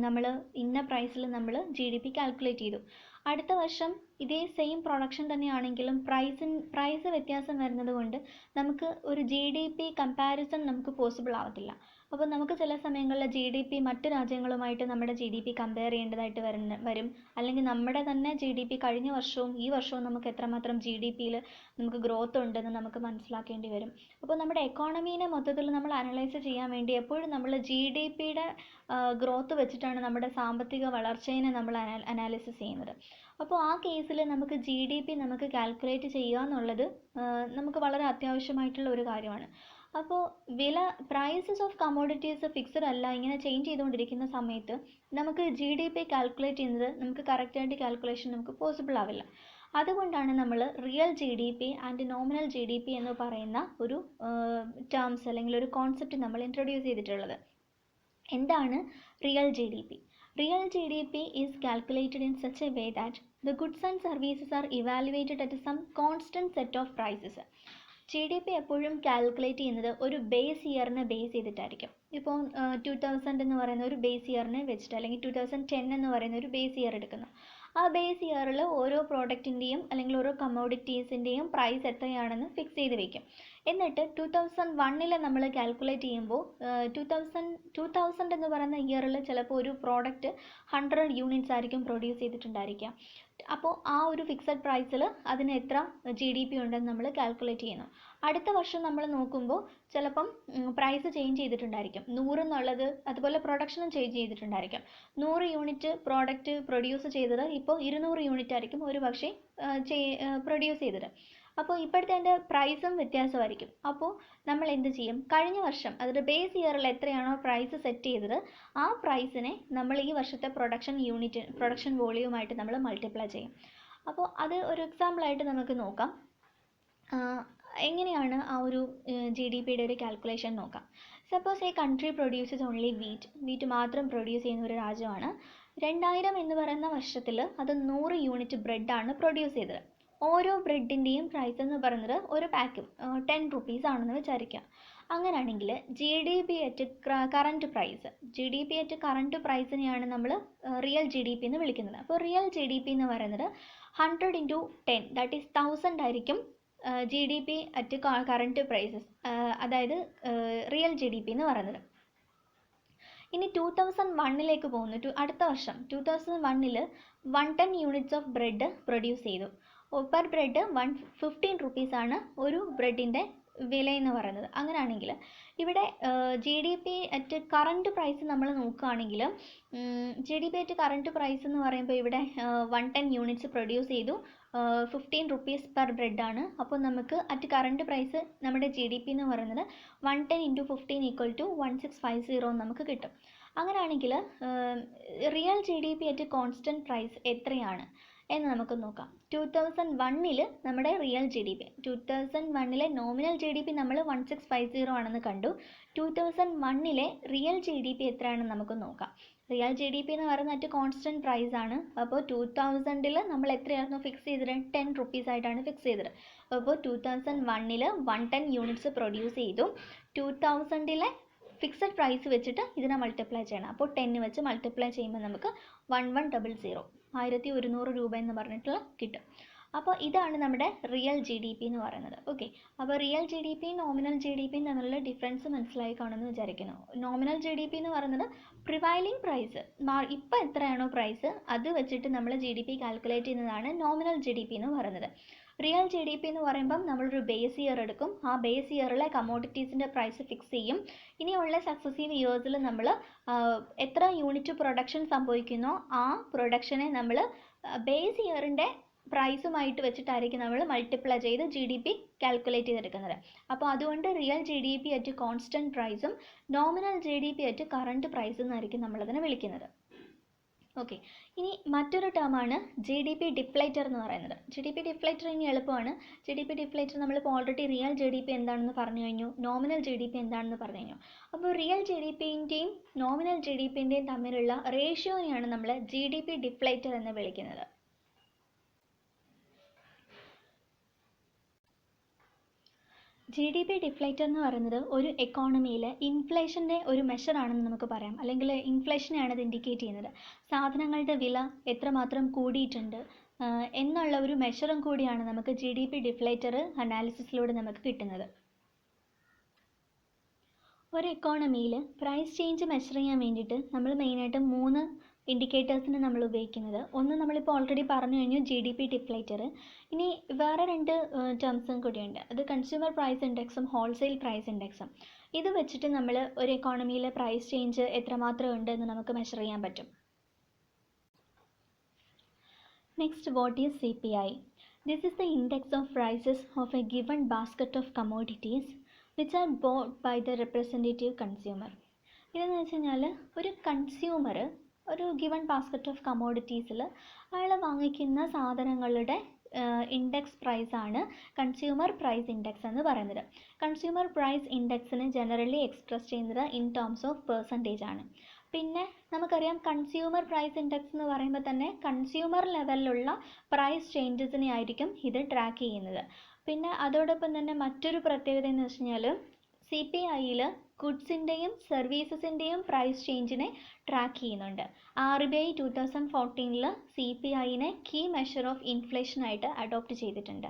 നമ്മൾ ഇന്ന പ്രൈസിൽ നമ്മൾ GDP കാൽക്കുലേറ്റ് ചെയ്തു. അടുത്ത വർഷം ഇതേ സെയിം പ്രൊഡക്ഷൻ തന്നെയാണെങ്കിലും പ്രൈസ് വ്യത്യാസം വരുന്നത് കൊണ്ട് നമുക്ക് ഒരു GDP കമ്പാരിസൺ നമുക്ക് പോസിബിൾ ആവത്തില്ല. അപ്പോൾ നമുക്ക് ചില സമയങ്ങളിൽ GDP മറ്റു രാജ്യങ്ങളുമായിട്ട് നമ്മുടെ GDP കമ്പയർ ചെയ്യേണ്ടതായിട്ട് വരും. അല്ലെങ്കിൽ നമ്മുടെ തന്നെ GDP കഴിഞ്ഞ വർഷവും ഈ വർഷവും നമുക്ക് എത്രമാത്രം GDPയിൽ നമുക്ക് ഗ്രോത്ത് ഉണ്ടെന്ന് നമുക്ക് മനസ്സിലാക്കേണ്ടി വരും. അപ്പോൾ നമ്മുടെ എക്കോണമീനെ മൊത്തത്തിൽ നമ്മൾ അനലൈസ് ചെയ്യാൻ വേണ്ടി എപ്പോഴും നമ്മൾ GDPയുടെ ഗ്രോത്ത് വെച്ചിട്ടാണ് നമ്മുടെ സാമ്പത്തിക വളർച്ചയെ നമ്മൾ അനാലിസിസ് ചെയ്യുന്നത്. അപ്പോൾ ആ കേസിൽ നമുക്ക് ജി ഡി പി നമുക്ക് കാൽക്കുലേറ്റ് ചെയ്യുക എന്നുള്ളത് നമുക്ക് വളരെ അത്യാവശ്യമായിട്ടുള്ള ഒരു കാര്യമാണ്. അപ്പോൾ പ്രൈസസ് ഓഫ് കമ്മോഡിറ്റീസ് ഫിക്സഡ് അല്ല, ഇങ്ങനെ ചേഞ്ച് ചെയ്തുകൊണ്ടിരിക്കുന്ന സമയത്ത് നമുക്ക് ജി ഡി പി കാൽക്കുലേറ്റ് ചെയ്യുന്നത് നമുക്ക് കറക്റ്റായിട്ട് കാൽക്കുലേഷൻ നമുക്ക് പോസിബിൾ ആവില്ല. അതുകൊണ്ടാണ് നമ്മൾ real G D P and nominal G D P എന്ന് പറയുന്ന ഒരു ടേംസ് അല്ലെങ്കിൽ ഒരു കോൺസെപ്റ്റ് നമ്മൾ ഇൻട്രൊഡ്യൂസ് ചെയ്തിട്ടുള്ളത്. എന്താണ് real G D P? Real GDP is calculated in such a way that the goods and services are evaluated at some constant set of prices. G D P എപ്പോഴും calculate ചെയ്യുന്നത് ഒരു base ഇയറിനെ base ചെയ്തിട്ടായിരിക്കും. ഇപ്പോൾ 2000 എന്ന് പറയുന്ന ഒരു base ഇയറിനെ വെച്ചിട്ട്, അല്ലെങ്കിൽ 2010 എന്ന് പറയുന്ന ഒരു ബേസ് ഇയർ എടുക്കുന്നു. ആ ബേസ് ഇയറിൽ ഓരോ പ്രോഡക്റ്റിൻ്റെയും അല്ലെങ്കിൽ ഓരോ കമ്മോഡിറ്റീസിൻ്റെയും പ്രൈസ് എത്രയാണെന്ന് ഫിക്സ് ചെയ്ത് വയ്ക്കും. എന്നിട്ട് 2001 നമ്മൾ കാൽക്കുലേറ്റ് ചെയ്യുമ്പോൾ 2000 എന്ന് പറയുന്ന ഇയറിൽ ചിലപ്പോൾ ഒരു പ്രോഡക്റ്റ് 100 യൂണിറ്റ്സ് ആയിരിക്കും പ്രൊഡ്യൂസ് ചെയ്തിട്ടുണ്ടായിരിക്കുക. അപ്പോൾ ആ ഒരു ഫിക്സഡ് പ്രൈസിൽ അതിന് എത്ര ജി ഡി പി ഉണ്ടെന്ന് നമ്മൾ കാൽക്കുലേറ്റ് ചെയ്യുന്നു. അടുത്ത വർഷം നമ്മൾ നോക്കുമ്പോൾ ചിലപ്പം പ്രൈസ് ചേഞ്ച് ചെയ്തിട്ടുണ്ടായിരിക്കും. 100 എന്നുള്ളത് അതുപോലെ പ്രൊഡക്ഷനും ചേഞ്ച് ചെയ്തിട്ടുണ്ടായിരിക്കും. 100 യൂണിറ്റ് പ്രോഡക്റ്റ് പ്രൊഡ്യൂസ് ചെയ്തത് ഇപ്പോൾ 200 യൂണിറ്റ് ആയിരിക്കും ഒരു പക്ഷേ പ്രൊഡ്യൂസ് ചെയ്തത്. അപ്പോൾ ഇപ്പോഴത്തെ അതിൻ്റെ പ്രൈസും വ്യത്യാസമായിരിക്കും. അപ്പോൾ നമ്മൾ എന്ത് ചെയ്യും? കഴിഞ്ഞ വർഷം അതായത് ബേസ് ഇയറിൽ എത്രയാണോ പ്രൈസ് സെറ്റ് ചെയ്തത് ആ പ്രൈസിനെ നമ്മൾ ഈ വർഷത്തെ പ്രൊഡക്ഷൻ വോളിയുമായിട്ട് നമ്മൾ മൾട്ടിപ്ലൈ ചെയ്യും. അപ്പോൾ അത് ഒരു എക്സാമ്പിളായിട്ട് നമുക്ക് നോക്കാം. എങ്ങനെയാണ് ആ ഒരു ജി ഡി പിയുടെ ഒരു കാൽക്കുലേഷൻ നോക്കാം. സപ്പോസ് ഈ കൺട്രി പ്രൊഡ്യൂസസ് ഓൺലി വീറ്റ് മാത്രം പ്രൊഡ്യൂസ് ചെയ്യുന്ന ഒരു രാജ്യമാണ്. 2000 എന്ന് പറയുന്ന വർഷത്തിൽ അത് 100 യൂണിറ്റ് ബ്രെഡാണ് പ്രൊഡ്യൂസ് ചെയ്തത്. ഓരോ ബ്രെഡിൻ്റെയും പ്രൈസ് എന്ന് പറയുന്നത് ഒരു പാക്കും 10 റുപ്പീസ് ആണെന്ന് വിചാരിക്കുക. അങ്ങനെയാണെങ്കിൽ G D P at current പ്രൈസിനെയാണ് നമ്മൾ റിയൽ ജി ഡി പി എന്ന് വിളിക്കുന്നത്. അപ്പോൾ റിയൽ ജി ഡി പി എന്ന് പറയുന്നത് 100 × 10 ദാറ്റ് ഈസ് 1000 ആയിരിക്കും G D P at current prices, അതായത് റിയൽ ജി ഡി പി എന്ന് പറയുന്നത്. ഇനി 2001 പോകുന്നു. അടുത്ത വർഷം 2001 110 യൂണിറ്റ്സ് ഓഫ് ബ്രെഡ് പ്രൊഡ്യൂസ് ചെയ്തു. പെർ ബ്രെഡ് 115 റുപ്പീസാണ് ഒരു ബ്രെഡിൻ്റെ വില എന്ന് പറയുന്നത്. അങ്ങനെയാണെങ്കിൽ ഇവിടെ G D P at current price നമ്മൾ നോക്കുകയാണെങ്കിൽ G D P at current price എന്ന് പറയുമ്പോൾ ഇവിടെ 110 യൂണിറ്റ്സ് പ്രൊഡ്യൂസ് ചെയ്തു, 15 റുപ്പീസ് പെർ ബ്രെഡാണ്. അപ്പോൾ നമുക്ക് അറ്റ് കറണ്ട് പ്രൈസ് നമ്മുടെ ജി ഡി പി എന്ന് പറയുന്നത് 110 × 15 = 1650 നമുക്ക് കിട്ടും. അങ്ങനെയാണെങ്കിൽ real G D P at constant price എത്രയാണ് എന്ന് നമുക്ക് നോക്കാം. 2001 നമ്മുടെ real G D P, 2001 nominal G D P നമ്മൾ 1650 ആണെന്ന് കണ്ടു. 2001 റിയൽ ജി ഡി പി എത്രയാണെന്ന് നമുക്ക് നോക്കാം. റിയൽ ജി ഡി പി എന്ന് പറയുന്നത് അറ്റ് കോൺസ്റ്റൻറ്റ് പ്രൈസ് ആണ്. അപ്പോൾ 2000 നമ്മൾ എത്രയായിരുന്നു ഫിക്സ് ചെയ്തത്? 10 റുപ്പീസ് ആയിട്ടാണ് ഫിക്സ് ചെയ്തത്. അപ്പോൾ 2001 110 യൂണിറ്റ്സ് പ്രൊഡ്യൂസ് ചെയ്തു. 2000 ഫിക്സഡ് പ്രൈസ് വെച്ചിട്ട് ഇതിനെ മൾട്ടിപ്ലൈ ചെയ്യണം. അപ്പോൾ 10 വെച്ച് മൾട്ടിപ്ലൈ ചെയ്യുമ്പോൾ നമുക്ക് 1100 1100 രൂപ എന്ന് പറഞ്ഞിട്ടുള്ള കിട്ടും. അപ്പോൾ ഇതാണ് നമ്മുടെ റിയൽ ജി ഡി പി എന്ന് പറയുന്നത്. ഓക്കെ, അപ്പോൾ റിയൽ ജി ഡി പിയും നോമിനൽ ജി ഡി പിയും തമ്മിലുള്ള ഡിഫറൻസ് മനസ്സിലായി കാണുമെന്ന് വിചാരിക്കുന്നു. നോമിനൽ ജി ഡി പി എന്ന് പറയുന്നത് പ്രിവൈലിംഗ് പ്രൈസ്, ഇപ്പോൾ എത്രയാണോ പ്രൈസ് അത് വെച്ചിട്ട് നമ്മൾ ജി ഡി പി കാൽക്കുലേറ്റ് ചെയ്യുന്നതാണ് നോമിനൽ ജി ഡി പി എന്ന് പറയുന്നത്. റിയൽ ജി ഡി പി എന്ന് പറയുമ്പം നമ്മളൊരു ബേസ് ഇയർ എടുക്കും. ആ ബേസ് ഇയറിലെ കമ്മോഡിറ്റീസിൻ്റെ പ്രൈസ് ഫിക്സ് ചെയ്യും. ഇനിയുള്ള സക്സസീവ് ഇയേഴ്സിൽ നമ്മൾ എത്ര യൂണിറ്റ് പ്രൊഡക്ഷൻ സംഭവിക്കുന്നോ ആ പ്രൊഡക്ഷനെ നമ്മൾ ബേസ് ഇയറിൻ്റെ പ്രൈസുമായിട്ട് വെച്ചിട്ടായിരിക്കും നമ്മൾ മൾട്ടിപ്ലൈ ചെയ്ത് ജി ഡി പി കാൽക്കുലേറ്റ് ചെയ്തെടുക്കുന്നത്. അപ്പോൾ അതുകൊണ്ട് real G D P at constant പ്രൈസും nominal G D P at current പ്രൈസും എന്നായിരിക്കും നമ്മളതിനെ വിളിക്കുന്നത്. ഓക്കെ, ഇനി മറ്റൊരു ടേമാണ് ജി ഡി പി ഡിഫ്ലേറ്റർ എന്ന് പറയുന്നത്. ജി ഡി പി ഡിഫ്ലേറ്റർ ഇനി എളുപ്പമാണ്. ജി ഡി പി ഡിഫ്ലേറ്റർ നമ്മളിപ്പോൾ already real G D P എന്താണെന്ന് പറഞ്ഞു കഴിഞ്ഞു, നോമിനൽ ജി ഡി പി എന്താണെന്ന് പറഞ്ഞു കഴിഞ്ഞു. അപ്പോൾ റിയൽ ജി ഡി പിൻ്റെയും നോമിനൽ ജി ഡി പിൻ്റെയും തമ്മിലുള്ള റേഷ്യോനെയാണ് നമ്മൾ ജി ഡി പി ഡിഫ്ലേറ്റർ എന്ന് വിളിക്കുന്നത്. ജി ഡി പി ഡിഫ്ലേറ്റർ എന്ന് പറയുന്നത് ഒരു എക്കോണമിയിൽ ഇൻഫ്ലേഷൻ്റെ ഒരു മെഷറാണെന്ന് നമുക്ക് പറയാം, അല്ലെങ്കിൽ ഇൻഫ്ലേഷനെയാണ് അത് ഇൻഡിക്കേറ്റ് ചെയ്യുന്നത്. സാധനങ്ങളുടെ വില എത്രമാത്രം കൂടിയിട്ടുണ്ട് എന്നുള്ള ഒരു മെഷറും കൂടിയാണ് നമുക്ക് ജി ഡി പി ഡിഫ്ലേറ്റർ അനാലിസിസിലൂടെ നമുക്ക് കിട്ടുന്നത്. ഒരു എക്കോണമിയിൽ പ്രൈസ് ചേഞ്ച് മെഷർ ചെയ്യാൻ വേണ്ടിയിട്ട് നമ്മൾ മെയിനായിട്ട് 3 ഇൻഡിക്കേറ്റേഴ്സിന് നമ്മൾ ഉപയോഗിക്കുന്നത്. ഒന്ന് നമ്മളിപ്പോൾ ഓൾറെഡി പറഞ്ഞു കഴിഞ്ഞു, ജി ഡി പി ഡിഫ്ലേറ്റർ. ഇനി വേറെ 2 ടേംസും കൂടിയുണ്ട്. അത് കൺസ്യൂമർ പ്രൈസ് ഇൻഡെക്സും ഹോൾസെയിൽ പ്രൈസ് ഇൻഡെക്സും. ഇത് വെച്ചിട്ട് നമ്മൾ ഒരു എക്കോണമിയിലെ പ്രൈസ് ചേഞ്ച് എത്രമാത്രം ഉണ്ട് എന്ന് നമുക്ക് മെഷർ ചെയ്യാൻ പറ്റും. Next, what is CPI? This is the index of prices of a given basket of commodities which are bought by the representative consumer. ഇതെന്ന് വെച്ച് കഴിഞ്ഞാൽ ഒരു കൺസ്യൂമർ ഒരു ഗിവൺ ബാസ്ക്കറ്റ് ഓഫ് കമ്മോഡിറ്റീസിൽ അയാൾ വാങ്ങിക്കുന്ന സാധനങ്ങളുടെ ഇൻഡെക്സ് പ്രൈസാണ് കൺസ്യൂമർ പ്രൈസ് ഇൻഡെക്സ് എന്ന് പറയുന്നത്. കൺസ്യൂമർ പ്രൈസ് ഇൻഡെക്സിന് ജനറലി എക്സ്പ്രസ് ചെയ്യുന്നത് ഇൻ ടേംസ് ഓഫ് പെർസെൻറ്റേജ് ആണ്. പിന്നെ നമുക്കറിയാം കൺസ്യൂമർ പ്രൈസ് ഇൻഡെക്സ് എന്ന് പറയുമ്പോൾ തന്നെ കൺസ്യൂമർ ലെവലിലുള്ള പ്രൈസ് ചേഞ്ചസിനെ ആയിരിക്കും ഇത് ട്രാക്ക് ചെയ്യുന്നത്. പിന്നെ അതോടൊപ്പം തന്നെ മറ്റൊരു പ്രത്യേകത എന്ന് വെച്ച് കഴിഞ്ഞാൽ CPIയിൽ ഗുഡ്സിൻ്റെയും സർവീസസിൻ്റെയും പ്രൈസ് ചേഞ്ചിനെ ട്രാക്ക് ചെയ്യുന്നുണ്ട്. RBI 2014 CPIനെ കീ മെഷർ ഓഫ് ഇൻഫ്ലേഷനായിട്ട് അഡോപ്റ്റ് ചെയ്തിട്ടുണ്ട്.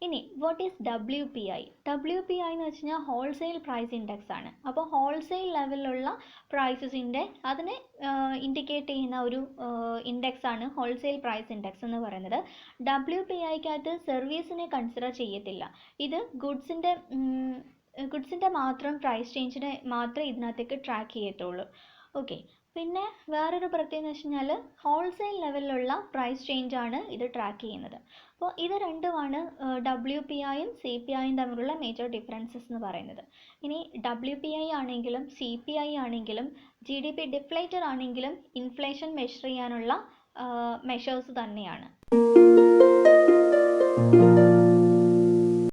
ഇനി വാട്ട് ഈസ് WPI? WPI എന്ന് വെച്ച് കഴിഞ്ഞാൽ ഹോൾസെയിൽ പ്രൈസ് ഇൻഡെക്സ് ആണ്. അപ്പോൾ ഹോൾസെയിൽ ലെവലിലുള്ള പ്രൈസസിൻ്റെ അതിനെ ഇൻഡിക്കേറ്റ് ചെയ്യുന്ന ഒരു ഇൻഡെക്സ് ആണ് ഹോൾസെയിൽ പ്രൈസ് ഇൻഡെക്സ് എന്ന് പറയുന്നത്. WPIക്കകത്ത് സർവീസിനെ കൺസിഡർ ചെയ്യത്തില്ല. ഇത് ഗുഡ്സിൻ്റെ മാത്രം പ്രൈസ് ചേഞ്ചിനെ മാത്രമേ ഇതിനകത്തേക്ക് ട്രാക്ക് ചെയ്യത്തുള്ളൂ. ഓക്കെ, പിന്നെ വേറൊരു പ്രത്യേകത എന്ന് വെച്ച് കഴിഞ്ഞാൽ ഹോൾസെയിൽ ലെവലിലുള്ള പ്രൈസ് ചേഞ്ചാണ് ഇത് ട്രാക്ക് ചെയ്യുന്നത്. അപ്പോൾ ഇത് രണ്ടുമാണ് WPIയും CPIയും തമ്മിലുള്ള മേജർ ഡിഫറൻസസ് എന്ന് പറയുന്നത്. ഇനി WPI ആണെങ്കിലും CPI ആണെങ്കിലും GDP ഡിഫ്ലേറ്റർ ആണെങ്കിലും ഇൻഫ്ലേഷൻ മെഷർ ചെയ്യാനുള്ള മെഷേഴ്സ് തന്നെയാണ്.